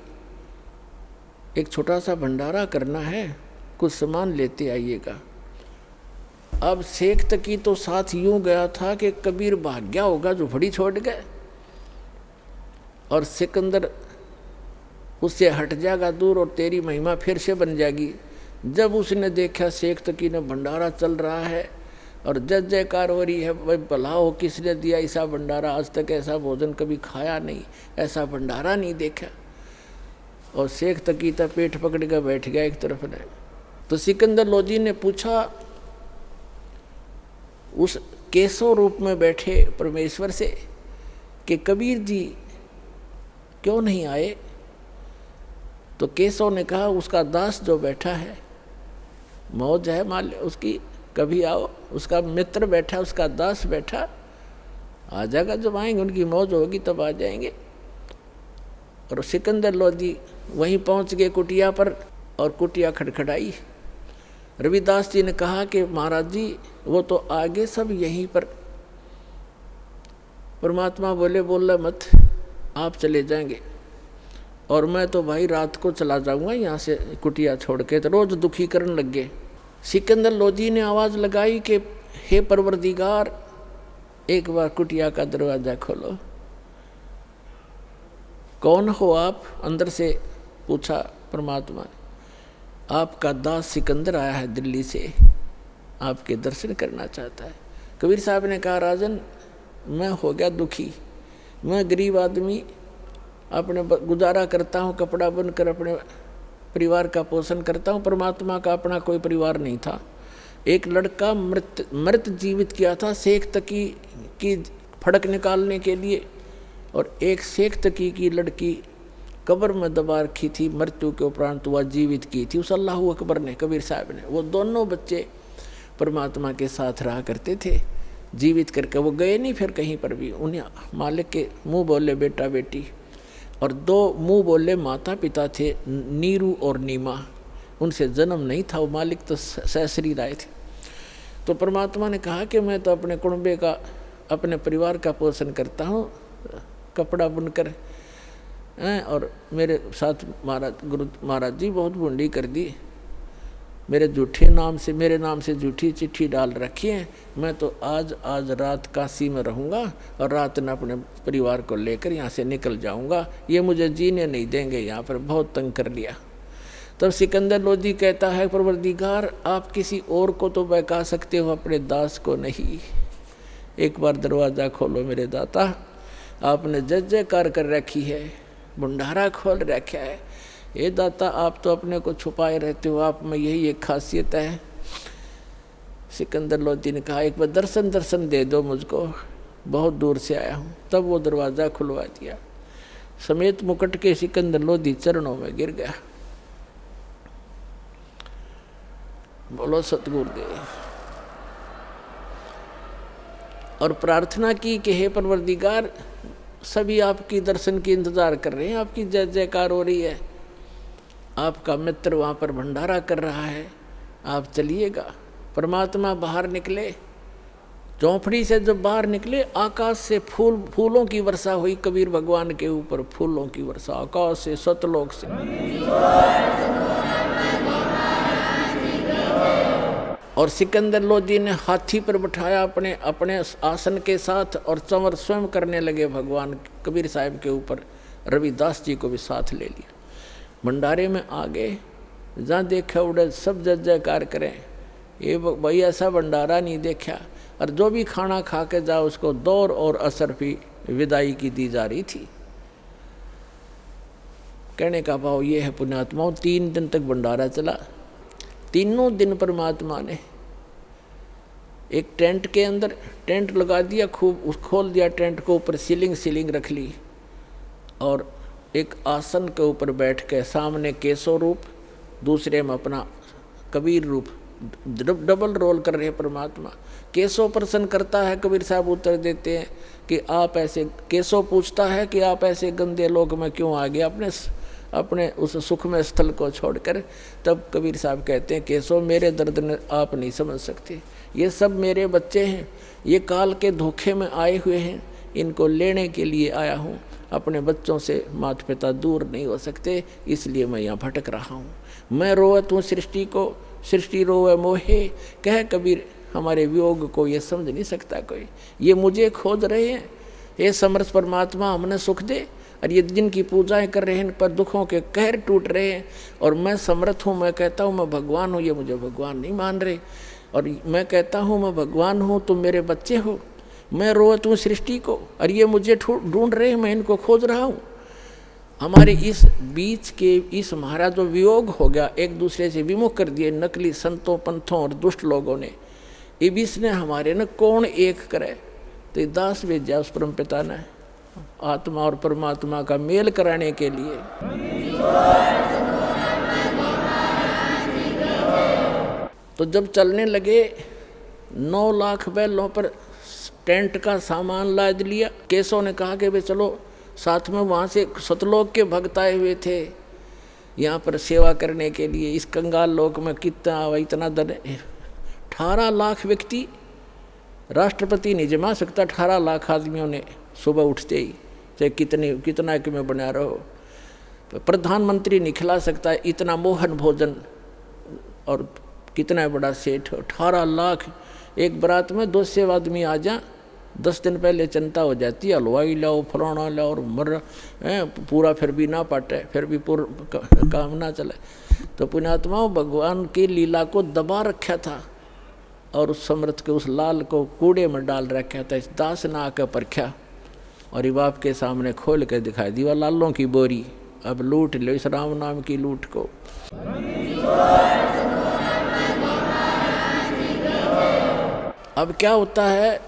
Speaker 2: एक छोटा सा भंडारा करना है, कुछ सामान लेते आइएगा। अब शेख तकी तो साथ यूं गया था कि कबीर भाग गया होगा, झोपड़ी छोड़ गए, और सिकंदर उससे हट जाएगा दूर और तेरी महिमा फिर से बन जाएगी। जब उसने देखा शेख तकी ने भंडारा चल रहा है और जय जयकार हो रही है, भाई भला हो किसने दिया ऐसा भंडारा, आज तक ऐसा भोजन कभी खाया नहीं, ऐसा भंडारा नहीं देखा। और शेख तकी तो पेट पकड़ कर बैठ गया एक तरफ ने। तो सिकंदर लोधी ने पूछा उस केशव रूप में बैठे परमेश्वर से कि कबीर जी क्यों नहीं आए। तो केशव ने कहा उसका दास जो बैठा है, मौज है मान उसकी, कभी आओ। उसका मित्र बैठा, उसका दास बैठा, आ जाएगा जब आएंगे, उनकी मौज होगी तब आ जाएंगे। और सिकंदर लोधी वहीं पहुंच गए कुटिया पर, और कुटिया खड़खड़ाई। रविदास जी ने कहा कि महाराज जी वो तो आगे सब यहीं पर। परमात्मा बोले बोला मत, आप चले जाएंगे, और मैं तो भाई रात को चला जाऊंगा यहाँ से कुटिया छोड़ के। तो रोज दुखी करने लग गए। सिकंदर लोधी ने आवाज़ लगाई कि हे परवरदिगार, एक बार कुटिया का दरवाज़ा खोलो। कौन हो आप? अंदर से पूछा परमात्मा ने। आपका दास सिकंदर आया है दिल्ली से, आपके दर्शन करना चाहता है। कबीर साहब ने कहा राजन, मैं हो गया दुखी, मैं गरीब आदमी, अपने गुजारा करता हूँ, कपड़ा बुनकर अपने परिवार का पोषण करता हूँ। परमात्मा का अपना कोई परिवार नहीं था। एक लड़का मृत जीवित किया था शेख तकी की फड़क निकालने के लिए, और एक शेख तकी की लड़की कब्र में दबा रखी थी, मृत्यु के उपरांत वह जीवित की थी उस अल्लाह अकबर ने, कबीर साहब ने। वो दोनों बच्चे परमात्मा के साथ रहा करते थे, जीवित करके वो गए नहीं फिर कहीं पर भी। उन्हें मालिक के मुँह बोले बेटा बेटी, और दो मुँह बोले माता पिता थे, नीरू और नीमा, उनसे जन्म नहीं था। वो मालिक तो सहसरी राय थे। तो परमात्मा ने कहा कि मैं तो अपने कुणबे का, अपने परिवार का पोषण करता हूँ कपड़ा बुनकर, और मेरे साथ महाराज गुरु महाराज जी बहुत बूंदी कर दी, मेरे नाम से झूठी चिट्ठी डाल रखी है। मैं तो आज रात काशी में रहूँगा और रात में अपने परिवार को लेकर यहाँ से निकल जाऊँगा, ये मुझे जीने नहीं देंगे, यहाँ पर बहुत तंग कर लिया। तब सिकंदर लोधी कहता है परवरदिगार, आप किसी और को तो बहका सकते हो, अपने दास को नहीं। एक बार दरवाज़ा खोलो मेरे दाता, आपने जय जयकार कर रखी है, भंडारा खोल रखा है। ये दाता आप तो अपने को छुपाए रहते हो, आप में यही एक खासियत है। सिकंदर लोधी ने कहा एक बार दर्शन दे दो मुझको, बहुत दूर से आया हूँ। तब वो दरवाज़ा खुलवा दिया। समेत मुकुट के सिकंदर लोधी चरणों में गिर गया। बोलो सतगुरुदेव। और प्रार्थना की कि हे परवरदिगार, सभी आपकी दर्शन की इंतज़ार कर रहे हैं, आपकी जय जयकार हो रही है, आपका मित्र वहाँ पर भंडारा कर रहा है, आप चलिएगा। परमात्मा बाहर निकले, चौपड़ी से जब बाहर निकले, आकाश से फूलों की वर्षा हुई कबीर भगवान के ऊपर, फूलों की वर्षा आकाश से, सतलोक से। और सिकंदर लोधी ने हाथी पर बिठाया अपने आसन के साथ, और चंवर स्वयं करने लगे भगवान कबीर साहब के ऊपर। रविदास जी को भी साथ ले लिया। भंडारे में आ गए, जहाँ देखा उड़े सब जय जयकार करें। ये भाई ऐसा भंडारा नहीं देखा। और जो भी खाना खा के जाओ उसको दौर और असर भी विदाई की दी जा रही थी। कहने का भाव ये है पुण्यात्माओं, 3 दिन तक भंडारा चला। तीनों दिन परमात्मा ने एक टेंट के अंदर टेंट लगा दिया, खूब खोल दिया टेंट को, ऊपर सीलिंग रख ली और एक आसन के ऊपर बैठ के सामने केशव रूप, दूसरे में अपना कबीर रूप, डबल रोल कर रहे परमात्मा। केशव प्रसन्न करता है, कबीर साहब उत्तर देते हैं कि आप ऐसे, केशव पूछता है कि आप ऐसे गंदे लोक में क्यों आ गए अपने उस सुखमय स्थल को छोड़कर। तब कबीर साहब कहते हैं, केशव मेरे दर्द ने आप नहीं समझ सकते, ये सब मेरे बच्चे हैं, ये काल के धोखे में आए हुए हैं, इनको लेने के लिए आया हूँ। अपने बच्चों से माता पिता दूर नहीं हो सकते, इसलिए मैं यहाँ भटक रहा हूँ। मैं रोवत हूँ सृष्टि को, सृष्टि रोवे मोहे, कह कबीर हमारे वियोग को ये समझ नहीं सकता कोई। ये मुझे खोज रहे हैं, ये समर्थ परमात्मा हमने सुख दे, और ये जिनकी पूजाएं कर रहे हैं इन पर दुखों के कहर टूट रहे हैं। और मैं समर्थ हूँ, मैं कहता हूँ मैं भगवान हूँ, ये मुझे भगवान नहीं मान रहे। और मैं कहता हूँ मैं भगवान हूँ, तुम मेरे बच्चे हो। मैं रोवत हूँ सृष्टि को और ये मुझे ढूंढ रहे हैं, मैं इनको खोज रहा हूँ। हमारे इस बीच के इस हमारा जो वियोग हो गया, एक दूसरे से विमुख कर दिए नकली संतों पंथों और दुष्ट लोगों ने, ये बीच ने हमारे न कौन एक करे। तो ये दास भेजा उस परम पिता ने आत्मा और परमात्मा का मेल कराने के लिए। तो जब चलने लगे 9 लाख बैलों पर टेंट का सामान लाद लिया। केशव ने कहा कि भाई चलो साथ में, वहाँ से सतलोक के भक्त आए हुए थे यहाँ पर सेवा करने के लिए। इस कंगाल लोक में कितना इतना दर 18 लाख व्यक्ति राष्ट्रपति नहीं जमा सकता। 18 लाख आदमियों ने सुबह उठते ही, चाहे कितना कि में बना रहो, प्रधानमंत्री नहीं खिला सकता इतना मोहन भोजन। और कितना बड़ा सेठ, 18 लाख एक बारात में 200 आदमी आ जा, 10 दिन पहले चिंता हो जाती है, हलवाई लाओ फलाना लाओ और मर पूरा फिर भी ना पाटे, फिर भी काम ना चले। तो पुण्यात्माओं भगवान की लीला को दबा रखा था और उस समर्थ के उस लाल को कूड़े में डाल रखा था। इस दास ने आकर परखा और ये बाप के सामने खोल कर दिखाई दी, वह लालों की बोरी, अब लूट लो इस राम नाम की लूट को। अब क्या होता है,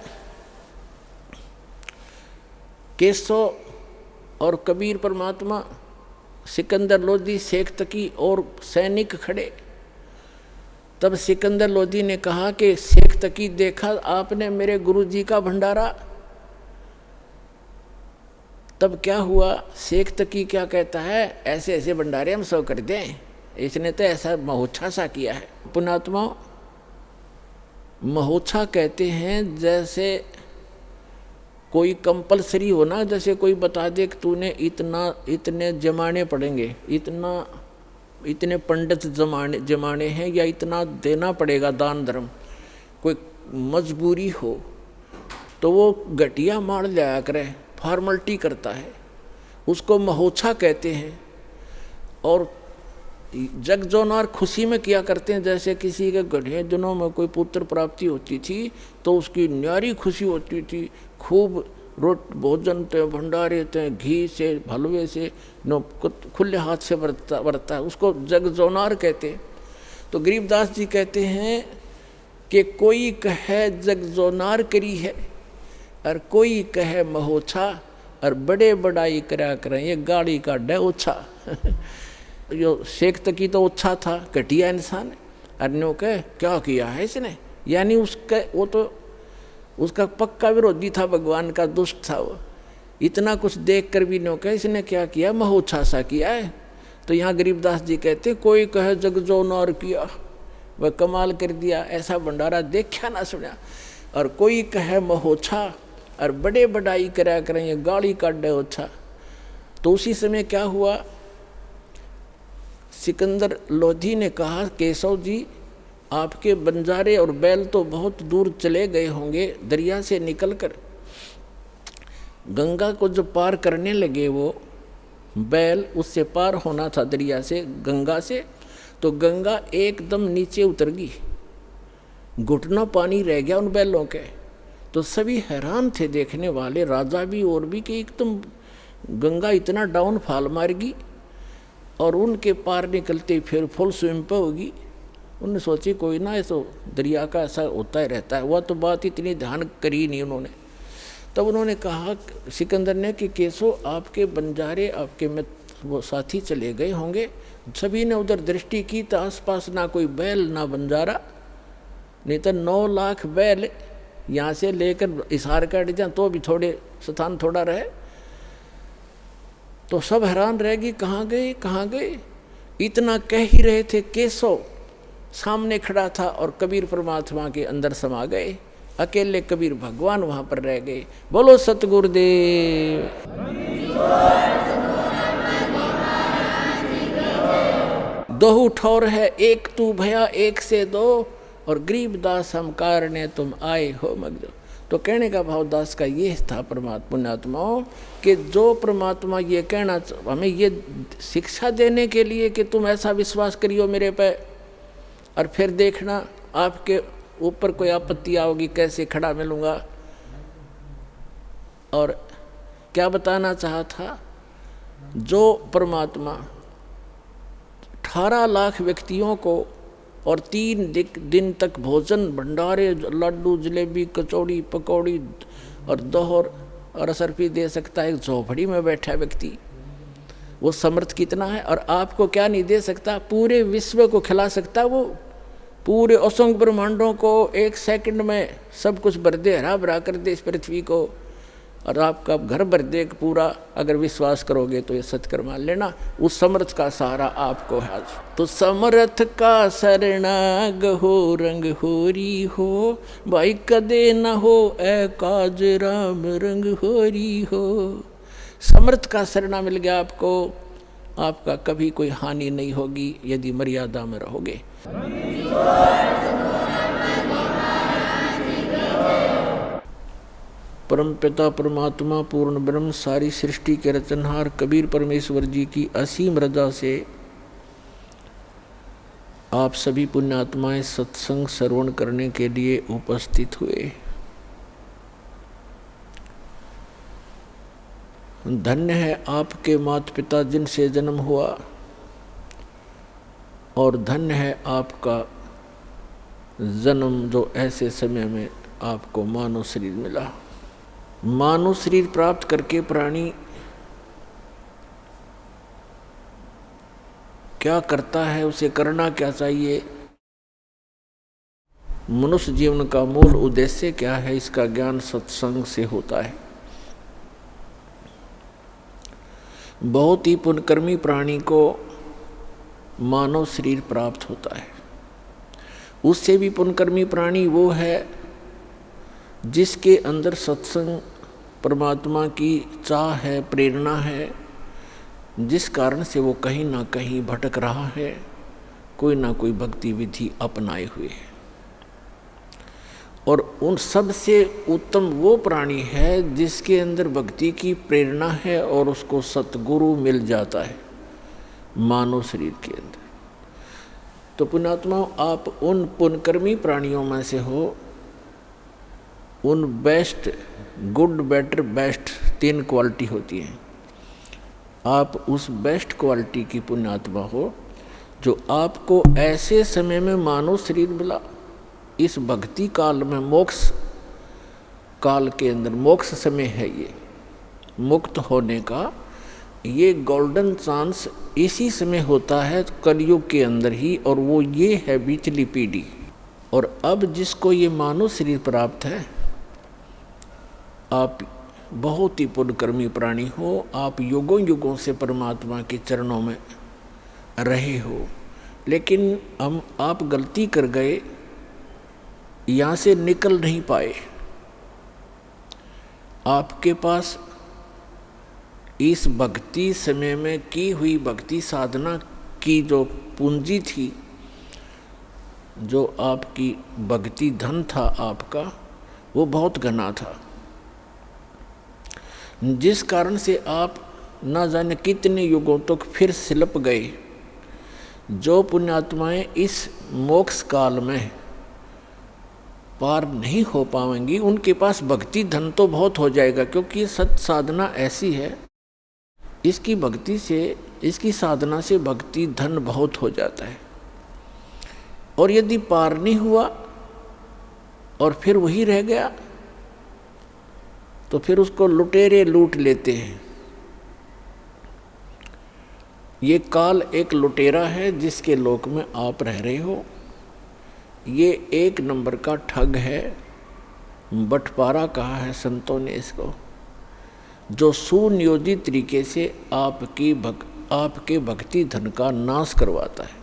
Speaker 2: केशव और कबीर परमात्मा, सिकंदर लोधी, शेख तकी और सैनिक खड़े। तब सिकंदर लोधी ने कहा कि शेख तकी देखा आपने मेरे गुरुजी का भंडारा। तब क्या हुआ, शेख तकी क्या कहता है, ऐसे ऐसे भंडारे हम सौ कर दें, इसने तो ऐसा महोत्सा सा किया है। पुण्यात्मा महोत्सा कहते हैं जैसे कोई कंपलसरी हो ना, जैसे कोई बता दे कि तूने इतने जमाने पड़ेंगे, इतने पंडित जमाने हैं या इतना देना पड़ेगा दान धर्म, कोई मजबूरी हो तो वो घटिया मार लिया करे, फॉर्मलिटी करता है, उसको महोत्सा कहते हैं। और जग जोनार खुशी में किया करते हैं, जैसे किसी के गढ़े दिनों में कोई पुत्र प्राप्ति होती थी तो उसकी न्यारी खुशी होती थी, खूब भोजन थे, भंडारे थे, घी से हलवे से खुले हाथ से बरतता है, उसको जग जोनार कहते हैं। तो गरीबदास जी कहते हैं कि कोई कहे जग जोनार करी है और कोई कहे महोत्सा, और बड़े बड़ाई करा करें ये गाड़ी का डे ओछा। जो शेख तकी तो ओछा था, घटिया इंसान, अन्यों कह क्या किया है इसने, यानी वो तो उसका पक्का विरोधी था, भगवान का दुष्ट था वो। इतना कुछ देख कर भी नो कह इसने क्या किया, महोत्सा सा किया है। तो यहाँ गरीबदास जी कहते कोई कहे जग जोनार किया, वह कमाल कर दिया, ऐसा भंडारा देखा ना सुना। और कोई कहे महोत्सा और बड़े बड़ाई करा करें ये गाड़ी काटे ओछा। तो उसी समय क्या हुआ, सिकंदर लोधी ने कहा केशव जी आपके बंजारे और बैल तो बहुत दूर चले गए होंगे, दरिया से निकलकर गंगा को जो पार करने लगे वो बैल, उससे पार होना था दरिया से, गंगा से, तो गंगा एकदम नीचे उतर गई, घुटनों पानी रह गया उन बैलों के। तो सभी हैरान थे देखने वाले, राजा भी और भी, कि एकदम गंगा इतना डाउनफॉल मारेगी और उनके पार निकलते फिर फुल स्विम पे होगी। उन्होंने सोची कोई ना, ऐसा दरिया का ऐसा होता ही रहता है। वह तो बात इतनी ध्यान करी नहीं उन्होंने। तब उन्होंने कहा सिकंदर ने कि केशव, आपके बंजारे, आपके मित्र वो साथी चले गए होंगे। सभी ने उधर दृष्टि की तो आसपास ना कोई बैल ना बंजारा, नहीं तो 9 लाख बैल यहाँ से लेकर इशार काट जाए तो भी थोड़े स्थान थोड़ा रहे। तो सब हैरान रहेगी, कहाँ गए कहाँ गए। इतना कह ही रहे थे, केशव सामने खड़ा था और कबीर परमात्मा के अंदर समा गए। अकेले कबीर भगवान वहाँ पर रह गए। बोलो सतगुरुदेव। दोहु ठौर है एक तू भया एक से दो, और गरीबदास हम कारणे तुम आए हो मगजो। तो कहने का भाव दास का ये था परमात्मा पुण्यात्माओं, कि जो परमात्मा ये कहना हमें ये शिक्षा देने के लिए कि तुम ऐसा विश्वास करियो मेरे पे, और फिर देखना आपके ऊपर कोई आपत्ति आओगी कैसे खड़ा मिलूंगा। और क्या बताना चाहा था, जो परमात्मा 18 लाख व्यक्तियों को और 3 दिन तक भोजन भंडारे, लड्डू जलेबी कचौड़ी पकौड़ी और दोहर और असरफी दे सकता है, एक झोपड़ी में बैठा व्यक्ति, वो समर्थ कितना है। और आपको क्या नहीं दे सकता, पूरे विश्व को खिला सकता। वो पूरे असंख्य ब्रह्मांडों को 1 सेकंड में सब कुछ भर दे, हरा भरा कर दे इस पृथ्वी को, और आपका घर भर दे पूरा। अगर विश्वास करोगे तो ये सत्य मान लेना, उस समर्थ का सहारा आपको है। तो समर्थ का शरणाग हो रंग होरी हो, भाई कदे न हो ए काज राम रंग होरी हो। समर्थ का शरणा मिल गया आपको, आपका कभी कोई हानि नहीं होगी यदि मर्यादा में रहोगे। परमपिता परमात्मा पूर्ण ब्रह्म सारी सृष्टि के रचनहार कबीर परमेश्वर जी की असीम रजा से आप सभी पुण्यात्माएं सत्संग श्रवण करने के लिए उपस्थित हुए। धन्य है आपके माता पिता जिनसे जन्म हुआ, और धन्य है आपका जन्म जो ऐसे समय में आपको मानव शरीर मिला। मानव शरीर प्राप्त करके प्राणी क्या करता है, उसे करना क्या चाहिए, मनुष्य जीवन का मूल उद्देश्य क्या है, इसका ज्ञान सत्संग से होता है। बहुत ही पुण्यकर्मी प्राणी को मानव शरीर प्राप्त होता है। उससे भी पुण्यकर्मी प्राणी वो है जिसके अंदर सत्संग परमात्मा की चाह है, प्रेरणा है, जिस कारण से वो कहीं ना कहीं भटक रहा है, कोई ना कोई भक्ति विधि अपनाए हुए है। और उन सब से उत्तम वो प्राणी है जिसके अंदर भक्ति की प्रेरणा है और उसको सतगुरु मिल जाता है मानव शरीर के अंदर। तो पुण्यात्माओं, आप उन पुण्यकर्मी प्राणियों में से हो, उन best, good, better, best 3 quality होती हैं। आप उस बेस्ट क्वालिटी की पुण्यात्मा हो जो आपको ऐसे समय में मानव शरीर मिला, इस भक्ति काल में, मोक्ष काल के अंदर, मोक्ष समय है ये, मुक्त होने का ये गोल्डन चांस इसी समय होता है कलयुग के अंदर ही, और वो ये है बीचली पीढ़ी। और अब जिसको ये मानव शरीर प्राप्त है, आप बहुत ही पुण्यकर्मी प्राणी हो, आप युगों युगों से परमात्मा के चरणों में रहे हो, लेकिन आप गलती कर गए, यहाँ से निकल नहीं पाए। आपके पास इस भक्ति समय में की हुई भक्ति साधना की जो पूंजी थी, जो आपकी भक्ति धन था आपका, वो बहुत घना था, जिस कारण से आप न जाने कितने युगों तक फिर सिलप गए। जो पुण्यात्माएं इस मोक्ष काल में पार नहीं हो पाएंगी, उनके पास भक्ति धन तो बहुत हो जाएगा, क्योंकि ये सत साधना ऐसी है, इसकी भक्ति से, इसकी साधना से भक्ति धन बहुत हो जाता है। और यदि पार नहीं हुआ और फिर वही रह गया तो फिर उसको लुटेरे लूट लेते हैं। ये काल एक लुटेरा है जिसके लोक में आप रह रहे हो। ये एक नंबर का ठग है, बंटवारा कहा है संतों ने इसको, जो सुनियोजित तरीके से आपके भक्ति धन का नाश करवाता है।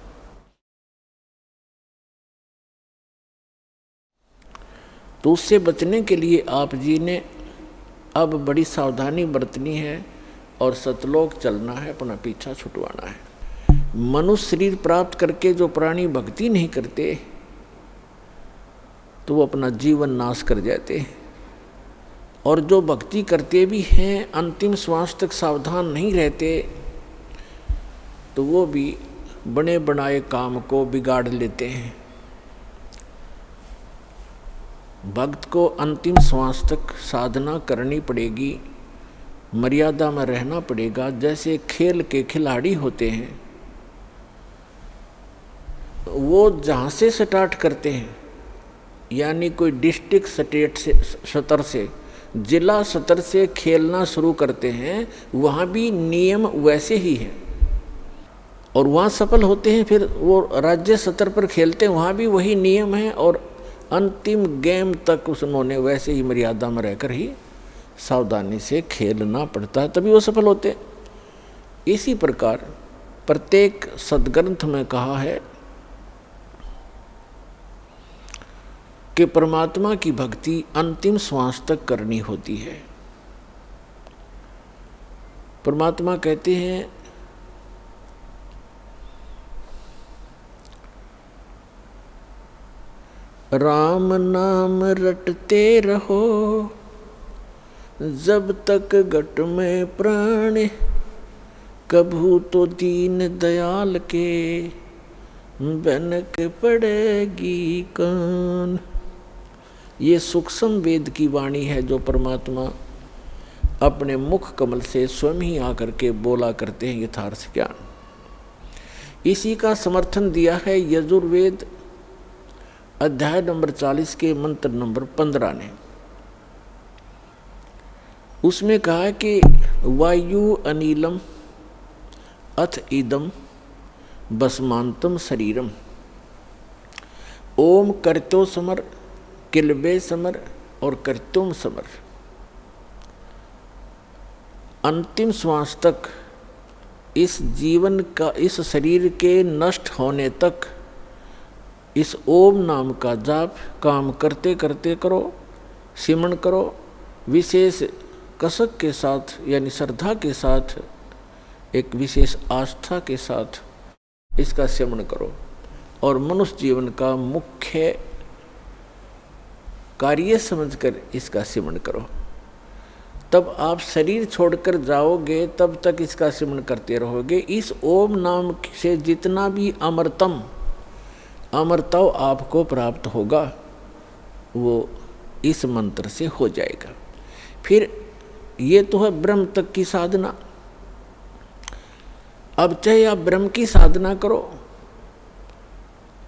Speaker 2: तो उससे बचने के लिए आप जी ने अब बड़ी सावधानी बरतनी है और सतलोक चलना है, अपना पीछा छुटवाना है। मनुष्य शरीर प्राप्त करके जो प्राणी भक्ति नहीं करते तो वो अपना जीवन नाश कर जाते हैं, और जो भक्ति करते भी हैं अंतिम श्वास तक सावधान नहीं रहते तो वो भी बने बनाए काम को बिगाड़ लेते हैं। भक्त को अंतिम श्वास तक साधना करनी पड़ेगी, मर्यादा में रहना पड़ेगा। जैसे खेल के खिलाड़ी होते हैं, वो जहाँ से स्टार्ट करते हैं, यानी कोई डिस्ट्रिक्ट स्टेट से स्तर से, जिला स्तर से खेलना शुरू करते हैं, वहाँ भी नियम वैसे ही हैं और वहाँ सफल होते हैं। फिर वो राज्य स्तर पर खेलते हैं, वहाँ भी वही नियम है और अंतिम गेम तक उन्होंने वैसे ही मर्यादा में रहकर ही सावधानी से खेलना पड़ता है, तभी वो सफल होते हैं। इसी प्रकार प्रत्येक सद्ग्रंथ में कहा है कि परमात्मा की भक्ति अंतिम श्वास तक करनी होती है। परमात्मा कहते हैं राम नाम रटते रहो जब तक घट में प्राण, कभू तो दीन दयाल के बनक पड़ेगी कान। ये सूक्ष्म वेद की वाणी है जो परमात्मा अपने मुख कमल से स्वयं ही आकर के बोला करते हैं यथार्थ ज्ञान। इसी का समर्थन दिया है यजुर्वेद अध्याय नंबर 40 के मंत्र नंबर 15 ने। उसमें कहा है कि वायु अनिलम अथ इदम भस्मांतम शरीरम, ओम कर्तो समर किलबे समर और कर्तुम समर। अंतिम श्वास तक इस जीवन का, इस शरीर के नष्ट होने तक इस ओम नाम का जाप काम करते करते करो, सिमरण करो, विशेष कसक के साथ यानी श्रद्धा के साथ, एक विशेष आस्था के साथ इसका सिमरण करो और मनुष्य जीवन का मुख्य कार्य समझकर इसका सिमरण करो। तब आप शरीर छोड़कर जाओगे तब तक इसका सिमरण करते रहोगे। इस ओम नाम से जितना भी अमरत्व आपको प्राप्त होगा वो इस मंत्र से हो जाएगा। फिर ये तो है ब्रह्म तक की साधना। अब चाहे आप ब्रह्म की साधना करो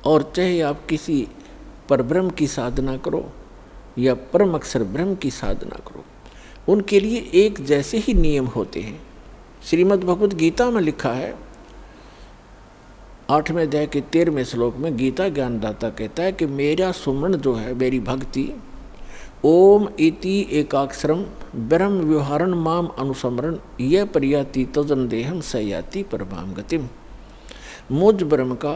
Speaker 2: और चाहे आप किसी परब्रह्म की साधना करो या परम अक्षर ब्रह्म की साधना करो, उनके लिए एक जैसे ही नियम होते हैं। श्रीमद् भगवद गीता में लिखा है 8वें अध्याय के 13वें श्लोक में गीता ज्ञानदाता कहता है कि मेरा सुमरण जो है, मेरी भक्ति, ओम इति एकाक्षरम ब्रह्म व्यवहारण माम अनुसमरण यह परियाति तजन देहम सयाति परमाम गतिम। मुझ ब्रह्म का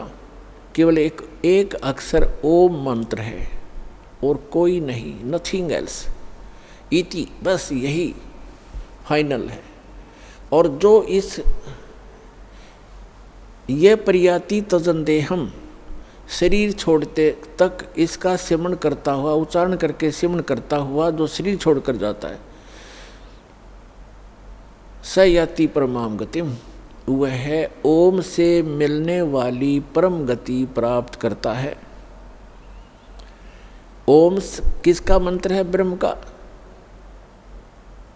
Speaker 2: केवल एक अक्षर ओम मंत्र है और कोई नहीं, नथिंग एल्स। इति बस यही फाइनल है। और जो इस ये परियाति तजन देहम, शरीर छोड़ते तक इसका सिमरण करता हुआ, उच्चारण करके सिमरण करता हुआ जो शरीर छोड़कर जाता है, स याति परमाम गतिम, वह है ओम से मिलने वाली परम गति प्राप्त करता है। ओम किसका मंत्र है? ब्रह्म का।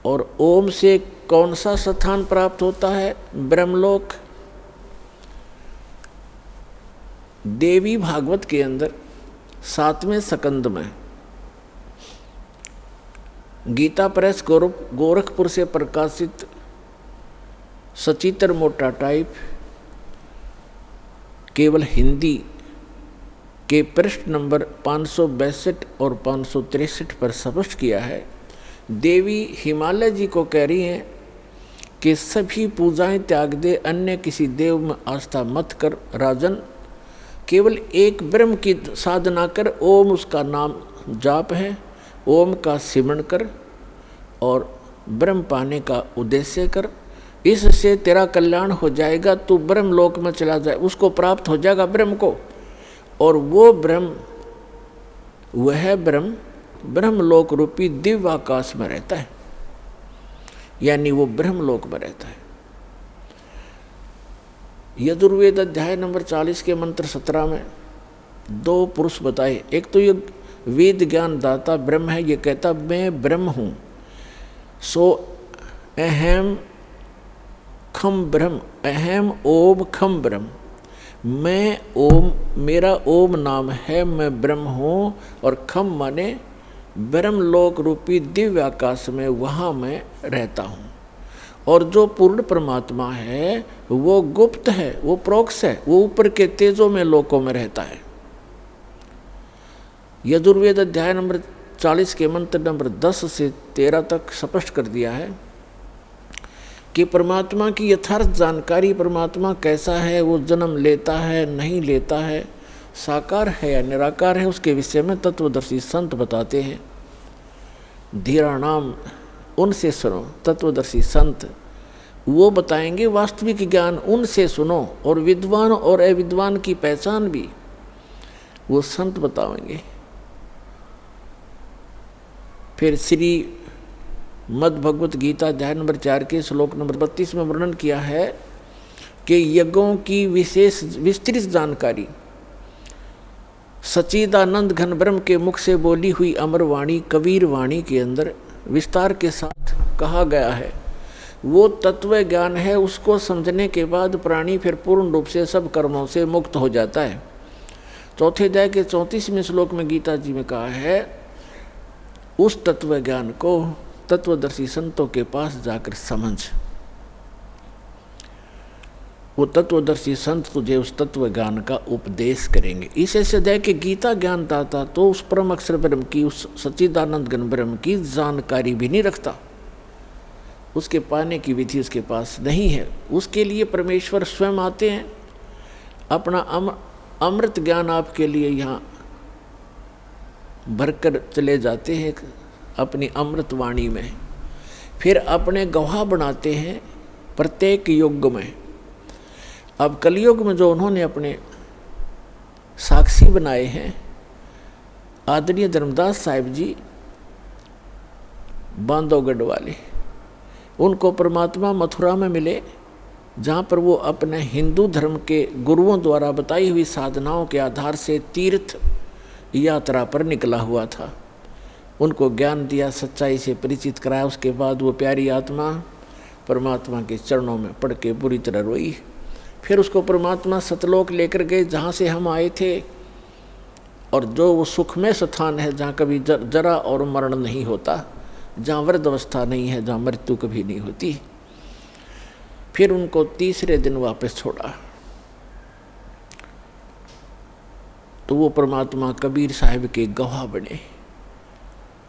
Speaker 2: और ओम से कौन सा स्थान प्राप्त होता है? ब्रह्मलोक। देवी भागवत के अंदर 7वें स्कंद में गीता प्रेस गोरखपुर से प्रकाशित सचित्र मोटा टाइप केवल हिंदी के पृष्ठ नंबर 562 और 563 पर स्पष्ट किया है। देवी हिमालय जी को कह रही हैं कि सभी पूजाएं त्याग दे, अन्य किसी देव में आस्था मत कर राजन, केवल एक ब्रह्म की साधना कर, ओम उसका नाम जाप है, ओम का सिमरण कर और ब्रह्म पाने का उद्देश्य कर, इससे तेरा कल्याण हो जाएगा, तू ब्रह्म लोक में चला जाए, उसको प्राप्त हो जाएगा ब्रह्म को। और वो ब्रह्म, वह ब्रह्म ब्रह्मलोक रूपी दिव्य आकाश में रहता है, यानी वो ब्रह्मलोक में रहता है। यजुर्वेद अध्याय नंबर 40 के मंत्र 17 में 2 पुरुष बताए। एक तो ये वेद ज्ञान दाता ब्रह्म है, ये कहता मैं ब्रह्म हूँ, सो अहम खम ब्रह्म, अहम ओम खम ब्रह्म, मैं ओम, मेरा ओम नाम है, मैं ब्रह्म हूँ। और खम माने ब्रह्मलोक रूपी दिव्य आकाश में, वहाँ मैं रहता हूँ। और जो पूर्ण परमात्मा है वो गुप्त है, वो प्रोक्ष है, वो ऊपर के तेजों में लोकों में रहता है। यजुर्वेद अध्याय नंबर 40 के मंत्र नंबर 10 से 13 तक स्पष्ट कर दिया है कि परमात्मा की यथार्थ जानकारी, परमात्मा कैसा है, वो जन्म लेता है नहीं लेता है, साकार है या निराकार है, उसके विषय में तत्वदर्शी संत बताते हैं। धीराणाम, उनसे सुनो, तत्वदर्शी संत वो बताएंगे वास्तविक ज्ञान, उनसे सुनो। और विद्वान और अविद्वान की पहचान भी वो संत बताएंगे। फिर श्री मद् भगवत गीता अध्याय नंबर 4 के श्लोक नंबर 32 में वर्णन किया है कि यज्ञों की विशेष विस्तृत जानकारी सच्चिदानंद घन ब्रह्म के मुख से बोली हुई अमर वाणी कबीर वाणी के अंदर विस्तार के साथ कहा गया है। वो तत्व ज्ञान है, उसको समझने के बाद प्राणी फिर पूर्ण रूप से सब कर्मों से मुक्त हो जाता है। चौथे अध्याय के 34वें श्लोक में गीता जी में कहा है, उस तत्व ज्ञान को तत्वदर्शी संतों के पास जाकर समझ। वो तत्वदर्शी संत तुझे उस तत्व ज्ञान का उपदेश करेंगे। इस अध्याय के गीता ज्ञान दाता तो उस परम अक्षर ब्रह्म की, उस सच्चिदानंद घन ब्रह्म की जानकारी भी नहीं रखता, उसके पाने की विधि उसके पास नहीं है। उसके लिए परमेश्वर स्वयं आते हैं, अपना अमृत ज्ञान आपके लिए यहाँ भरकर चले जाते हैं अपनी अमृत वाणी में, फिर अपने गवाह बनाते हैं प्रत्येक युग में। अब कलयुग में जो उन्होंने अपने साक्षी बनाए हैं, आदरणीय धर्मदास साहिब जी बांधवगढ़ वाले, उनको परमात्मा मथुरा में मिले, जहाँ पर वो अपने हिंदू धर्म के गुरुओं द्वारा बताई हुई साधनाओं के आधार से तीर्थ यात्रा पर निकला हुआ था। उनको ज्ञान दिया, सच्चाई से परिचित कराया। उसके बाद वो प्यारी आत्मा परमात्मा के चरणों में पड़ के बुरी तरह रोई। फिर उसको परमात्मा सतलोक लेकर गए, जहाँ से हम आए थे, और जो वो सुखमय स्थान है जहाँ कभी जरा और मरण नहीं होता, जहाँ वृद्ध अवस्था नहीं है, जहाँ मृत्यु कभी नहीं होती। फिर उनको तीसरे दिन वापस छोड़ा तो वो परमात्मा कबीर साहिब के गवाह बने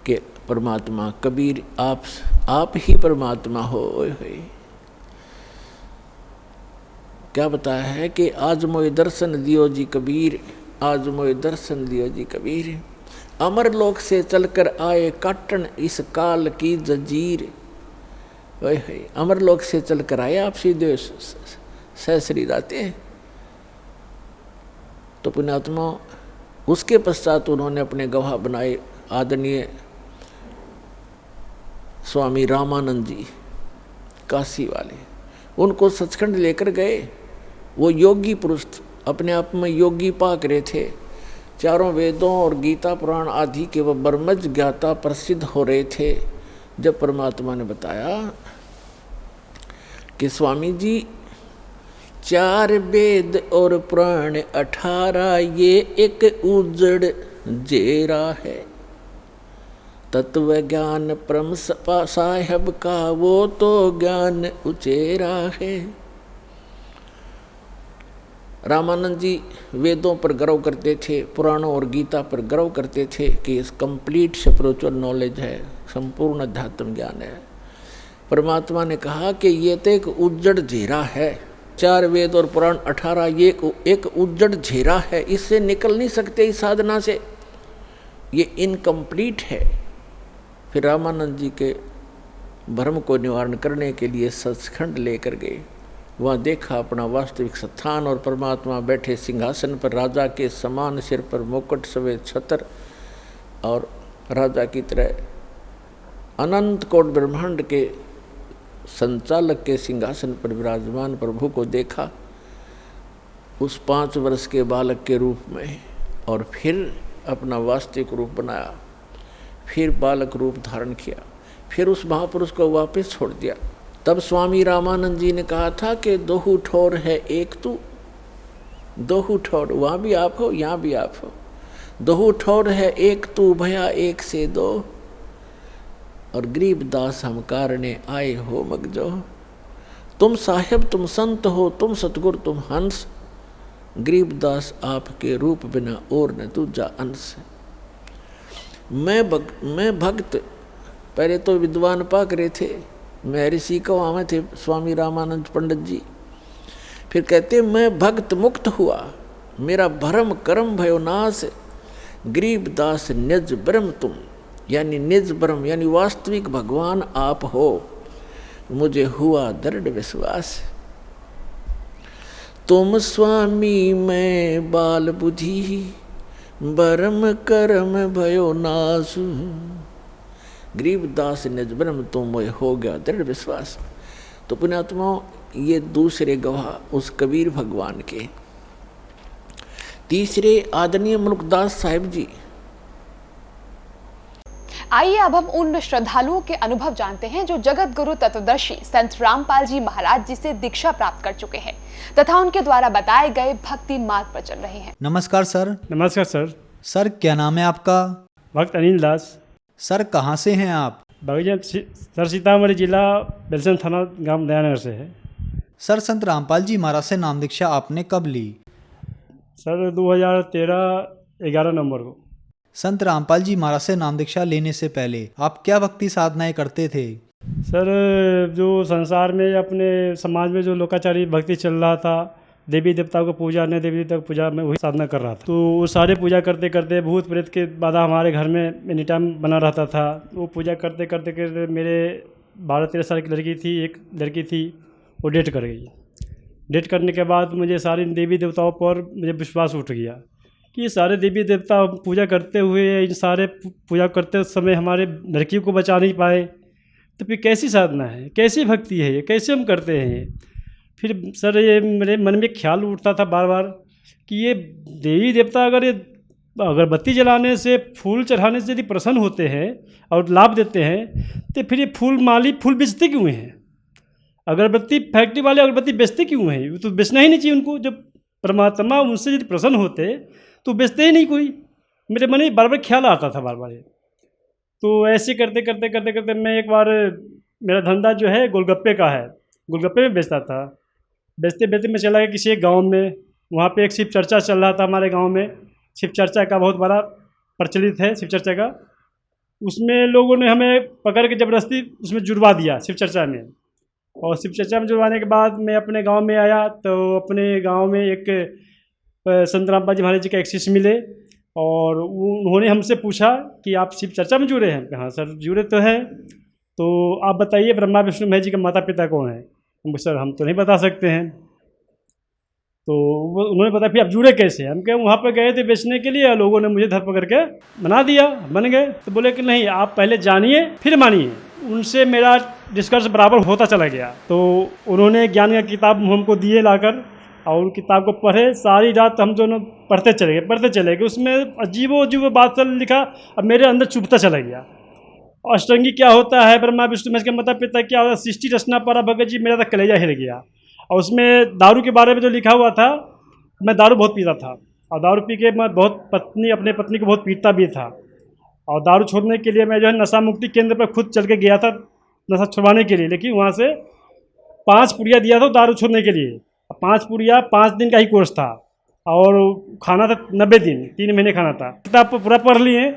Speaker 2: कि परमात्मा कबीर आप ही परमात्मा हो। क्या बताया है कि आज मोए दर्शन दियो जी कबीर, आज मोए दर्शन दियो जी कबीर, अमर लोक से चलकर आए काटन इस काल की जंजीर। अमर लोक से चलकर आए आप सीधे सहसरी जाते हैं। तो पुण्यात्मा उसके पश्चात उन्होंने अपने गवाह बनाए आदरणीय स्वामी रामानंद जी काशी वाले, उनको सचखंड लेकर गए। वो योगी पुरुष अपने आप में योगी पाक रहे थे, चारों वेदों और गीता पुराण आदि के वह ब्रह्मज्ञ ज्ञाता प्रसिद्ध हो रहे थे, जब परमात्मा ने बताया कि स्वामी जी 4 वेद और पुराण 18 ये एक उजड़ जेरा है। तत्व ज्ञान परम साहेब का वो तो ज्ञान उचेरा है। रामानंद जी वेदों पर गर्व करते थे, पुराणों और गीता पर गर्व करते थे कि इस कंप्लीट स्पिरिचुअल नॉलेज है, संपूर्ण अध्यात्म ज्ञान है। परमात्मा ने कहा कि ये तो एक उज्जड़ घेरा है, 4 वेद और पुराण 18 ये एक उज्जड़ घेरा है, इससे निकल नहीं सकते इस साधना से, ये इनकम्प्लीट है। फिर रामानंद जी के भ्रम को निवारण करने के लिए सचखंड लेकर गए। वहाँ देखा अपना वास्तविक स्थान और परमात्मा बैठे सिंहासन पर, राजा के समान, सिर पर मुकुट, सफेद छत्र और राजा की तरह अनंत कोट ब्रह्मांड के संचालक के सिंहासन पर विराजमान प्रभु को देखा उस 5 वर्ष के बालक के रूप में, और फिर अपना वास्तविक रूप बनाया, फिर बालक रूप धारण किया, फिर उस महापुरुष को वापस छोड़ दिया। तब स्वामी रामानंद जी ने कहा था कि 2 ठोर है एक तू, 2 ठोर, वहाँ भी आप हो यहाँ भी आप हो। 2 ठोर है एक तू भया एक से 2, और गरीबदास हम कारणे आए हो मगजो। तुम साहेब तुम संत हो, तुम सतगुरु तुम हंस, गरीबदास आपके रूप बिना और न दूजा अंश। मैं भक्त, पहले तो विद्वान पाक रहे थे, मैं ऋषि को आवे थे स्वामी रामानंद पंडित जी। फिर कहते मैं भक्त मुक्त हुआ, मेरा भरम कर्म भयो नाश, गरीबदास निज ब्रह्म तुम, यानी निज ब्रह्म यानी वास्तविक भगवान आप हो, मुझे हुआ दृढ़ विश्वास। तुम स्वामी मैं बाल बुद्धि, ब्रह्म कर्म भयो नाश, गरीबदास निज ब्रह्म तुम मोह हो गया दृढ़ विश्वास। तो पुण्यात्माओं, ये दूसरे गवाह उस कबीर भगवान के। तीसरे आदरणीय मुल्कदास साहिब जी।
Speaker 3: आइए अब हम उन श्रद्धालुओं के अनुभव जानते हैं जो जगत गुरु तत्वदर्शी संत रामपाल जी महाराज जी से दीक्षा प्राप्त कर चुके हैं तथा उनके द्वारा बताए गए भक्ति मार्ग पर चल रहे हैं।
Speaker 4: नमस्कार सर।
Speaker 5: नमस्कार सर।
Speaker 4: सर क्या नाम है आपका?
Speaker 5: भक्त अनिल दास।
Speaker 4: सर कहाँ से हैं आप?
Speaker 5: सर सीतामढ़ी जिला बेलसन थाना गांव दयानगर से है।
Speaker 4: सर संत रामपाल जी महाराज से नाम दीक्षा आपने कब ली?
Speaker 5: सर 2013 11 नवंबर को।
Speaker 4: संत रामपाल जी महाराज से नाम दीक्षा लेने से पहले आप क्या भक्ति साधनाएं करते थे?
Speaker 5: सर जो संसार में अपने समाज में जो लोकाचारी भक्ति चल रहा था, देवी देवताओं को पूजा, अन्य देवी देवताओं को पूजा में वही साधना कर रहा था। तो वो सारे पूजा करते करते भूत प्रेत के बाधा हमारे घर में एनी टाइम बना रहता था। वो पूजा करते करते करते मेरे 12-13 साल की लड़की थी, एक लड़की थी, वो डेट कर गई। डेट करने के बाद मुझे सारे देवी देवताओं पर मुझे विश्वास उठ गया कि ये सारे देवी देवता पूजा करते हुए, इन सारे पूजा करते समय हमारे लड़की को बचा नहीं पाए, तो फिर कैसी साधना है, कैसी भक्ति है ये, कैसे हम करते हैं ये। फिर सर ये मेरे मन में ख्याल उठता था बार बार कि ये देवी देवता अगर ये अगरबत्ती जलाने से, फूल चढ़ाने से यदि प्रसन्न होते हैं और लाभ देते हैं, तो फिर ये फूल माली फूल बेचते क्यों हैं? अगरबत्ती फैक्ट्री वाले अगरबत्ती बेचते क्यों हैं? वो तो बेचना ही नहीं चाहिए उनको। जब परमात्मा उनसे यदि प्रसन्न होते तो बेचते ही नहीं कोई। मेरे मन में बार बार ख्याल आता था बार बार। तो ऐसे करते करते करते करते मैं एक बार, मेरा धंधा जो है गोलगप्पे का है, गोलगप्पे में बेचता था। बेचते बेचते मैं चला गया किसी एक गाँव में, वहाँ पे एक शिव चर्चा चल रहा था हमारे गांव में। शिव चर्चा का बहुत बड़ा प्रचलित है शिव चर्चा का। उसमें लोगों ने हमें पकड़ के ज़बरदस्ती उसमें जुड़वा दिया शिव चर्चा में। और शिव चर्चा में जुड़वाने के बाद मैं अपने गांव में आया, तो अपने गांव में एक संत रामपाल जी महाराज जी का एक शिष्य मिले और उन्होंने हमसे पूछा कि आप शिव चर्चा में जुड़े हैं? हाँ सर जुड़े तो हैं। तो आप बताइए ब्रह्मा विष्णु महेश जी के माता पिता कौन है? सर हम तो नहीं बता सकते हैं। तो उन्होंने बताया फिर आप जुड़े कैसे? हम कहे वहाँ पर गए थे बेचने के लिए, लोगों ने मुझे धरपकड़ के बना दिया, बन गए। तो बोले कि नहीं आप पहले जानिए फिर मानिए। उनसे मेरा डिस्कस बराबर होता चला गया। तो उन्होंने ज्ञान का किताब हमको दिए लाकर, और उन किताब को पढ़े, सारी रात हम दोनों पढ़ते चले गए। उसमें अजीबो बात सब लिखा। अब मेरे अंदर चुभता चला गया। अष्टांगी क्या होता है, ब्रह्मा विष्णु महेश के माता पिता क्या होता है, सृष्टि रचना परा भगत जी, मेरा तो कलेजा हिल गया। और उसमें दारू के बारे में जो लिखा हुआ था, मैं दारू बहुत पीता था और दारू पी के मैं अपने पत्नी को बहुत पीटता भी था। और दारू छोड़ने के लिए मैं जो है नशा मुक्ति केंद्र पर खुद चल के गया था नशा छुड़वाने के लिए, लेकिन वहाँ से 5 पुड़िया दिया था दारू छोड़ने के लिए। 5 पुड़िया 5 दिन का ही कोर्स था और खाना था 90 दिन, 3 महीने खाना था। किताब पूरा पढ़ लिए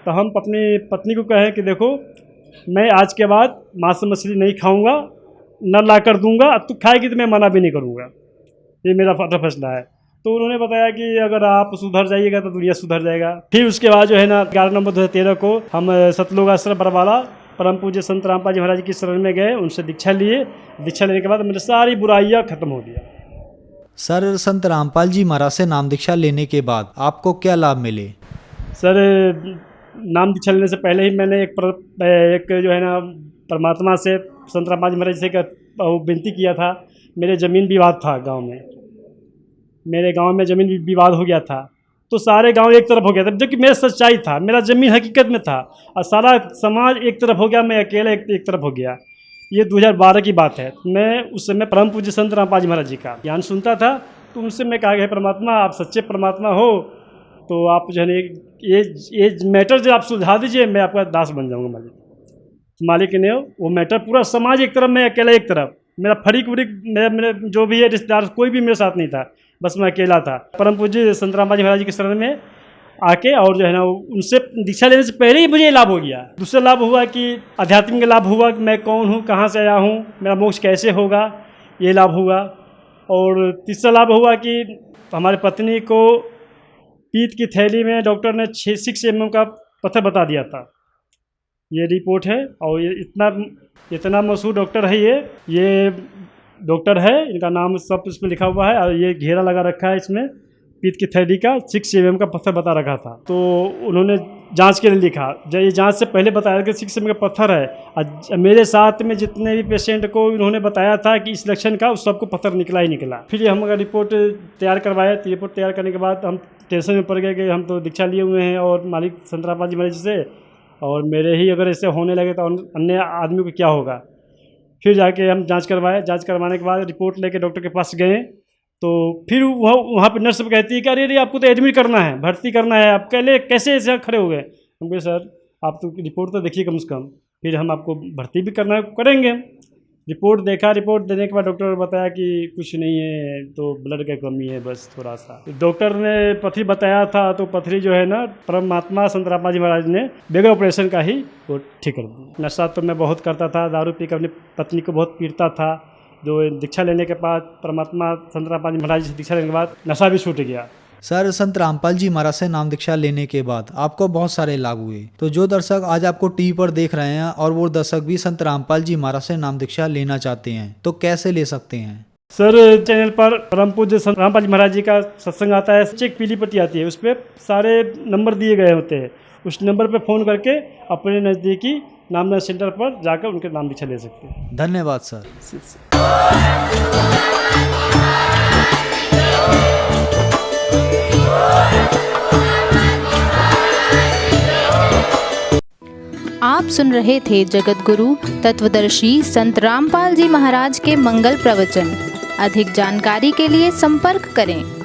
Speaker 5: तो हम अपनी पत्नी को कहें कि देखो मैं आज के बाद मांस मछली नहीं खाऊंगा, न ला कर दूँगा, अब तू खाएगी तो मैं मना भी नहीं करूँगा, ये मेरा फैसला है। तो उन्होंने बताया कि अगर आप सुधर जाइएगा तो दुनिया सुधर जाएगा। फिर उसके बाद जो है ना 11 नवंबर 2013 को हम सतलोक आश्रम बरवाला परम पूज्य संत रामपाल जी महाराज जी की शरण में गए, उनसे दीक्षा लिए। दीक्षा लेने के बाद मेरी सारी बुराइयाँ खत्म हो गया।
Speaker 4: सर, संत रामपाल जी महाराज से नाम दीक्षा लेने के बाद आपको क्या लाभ मिले?
Speaker 5: सर, नाम दीक्षा लेने से पहले ही मैंने एक जो है ना परमात्मा से संत रामपाल जी महाराज से विनती किया था। मेरे ज़मीन विवाद था गांव में, मेरे गांव में ज़मीन विवाद हो गया था, तो सारे गांव एक तरफ हो गया था, जो कि मेरा सच्चाई था। मेरा ज़मीन हकीकत में था और सारा समाज एक तरफ हो गया, मैं अकेले एक तरफ हो गया। ये 2012 की बात है। मैं उस समय परम पूज्य संत रामपाल जी महाराज जी का ज्ञान सुनता था, तो उनसे मैं कहा, परमात्मा आप सच्चे परमात्मा हो तो आप जो है ये मैटर जो आप सुलझा दीजिए, मैं आपका दास बन जाऊँगा। मालिक ने वो मैटर पूरा समाज एक तरफ, मैं अकेला एक तरफ, मेरा फरीक मेरे जो भी है रिश्तेदार कोई भी मेरे साथ नहीं था, बस मैं अकेला था। परम पूज्य संत रामपाल जी महाराज जी के शरण में आके और जो है ना उनसे दीक्षा लेने से पहले ही मुझे लाभ हो गया। दूसरा लाभ हुआ कि आध्यात्मिक लाभ हुआ कि मैं कौन हूँ, कहाँ से आया हूँ, मेरा मोक्ष कैसे होगा, ये लाभ हुआ। और तीसरा लाभ हुआ कि हमारी पत्नी को पीत की थैली में डॉक्टर ने 6 mm का पत्थर बता दिया था। ये रिपोर्ट है और ये इतना मशहूर डॉक्टर है, ये डॉक्टर है, इनका नाम सब इसमें लिखा हुआ है और ये घेरा लगा रखा है इसमें पीत की थैली का 6 mm का पत्थर बता रखा था। तो उन्होंने जांच के लिए लिखा, जब ये जांच से पहले बताया कि 6 mm का पत्थर है। और मेरे साथ में जितने भी पेशेंट को उन्होंने बताया था कि इस लक्षण का, उस सबको पत्थर निकला ही निकला। फिर हम अगर रिपोर्ट तैयार करवाए, तो रिपोर्ट तैयार करने के बाद हम टेंशन में पड़ गए कि हम तो दीक्षा लिए हुए हैं और मालिक संत रामपाल जी महाराज से, और मेरे ही अगर ऐसे होने लगे तो अन्य आदमी को क्या होगा। फिर जाके हम जांच करवाने के बाद रिपोर्ट लेके डॉक्टर के पास गए, तो फिर वहाँ पे नर्स कहती है कि अरे आपको तो एडमिट करना है, भर्ती करना है, आप कैसे ऐसे खड़े हो गए। हम कहे सर आप तो रिपोर्ट तो देखिए कम से कम, फिर हम आपको भर्ती भी करेंगे। रिपोर्ट देखा, रिपोर्ट देने के बाद डॉक्टर ने बताया कि कुछ नहीं है, तो ब्लड का कमी है बस थोड़ा सा। डॉक्टर ने पथरी बताया था, तो पथरी जो है ना परमात्मा संत रामपाल जी महाराज ने बगैर ऑपरेशन का ही वो ठीक कर दी। नशा तो मैं बहुत करता था, दारू पी कर अपनी पत्नी को बहुत पीटता था। जो दीक्षा लेने के बाद परमात्मा संत रामपाल जी महाराज से दीक्षा लेने के बाद नशा भी छूट गया।
Speaker 4: सर, संत रामपाल जी महाराज से नाम दीक्षा लेने के बाद आपको बहुत सारे लाभ हुए, तो जो दर्शक आज आपको टीवी पर देख रहे हैं और वो दर्शक भी संत रामपाल जी महाराज से नाम दीक्षा लेना चाहते हैं, तो कैसे ले सकते हैं?
Speaker 5: सर, चैनल पर परम पूज्य संत रामपाल जी महाराज जी का सत्संग आता है, चेक पीली पट्टी आती है, उस पर सारे नंबर दिए गए होते हैं। उस नंबर पर फ़ोन करके अपने नज़दीकी नामदान सेंटर पर जाकर उनके नाम दीक्षा ले सकते हैं।
Speaker 4: धन्यवाद सर।
Speaker 6: आप सुन रहे थे जगत गुरु तत्वदर्शी संत रामपाल जी महाराज के मंगल प्रवचन। अधिक जानकारी के लिए संपर्क करें।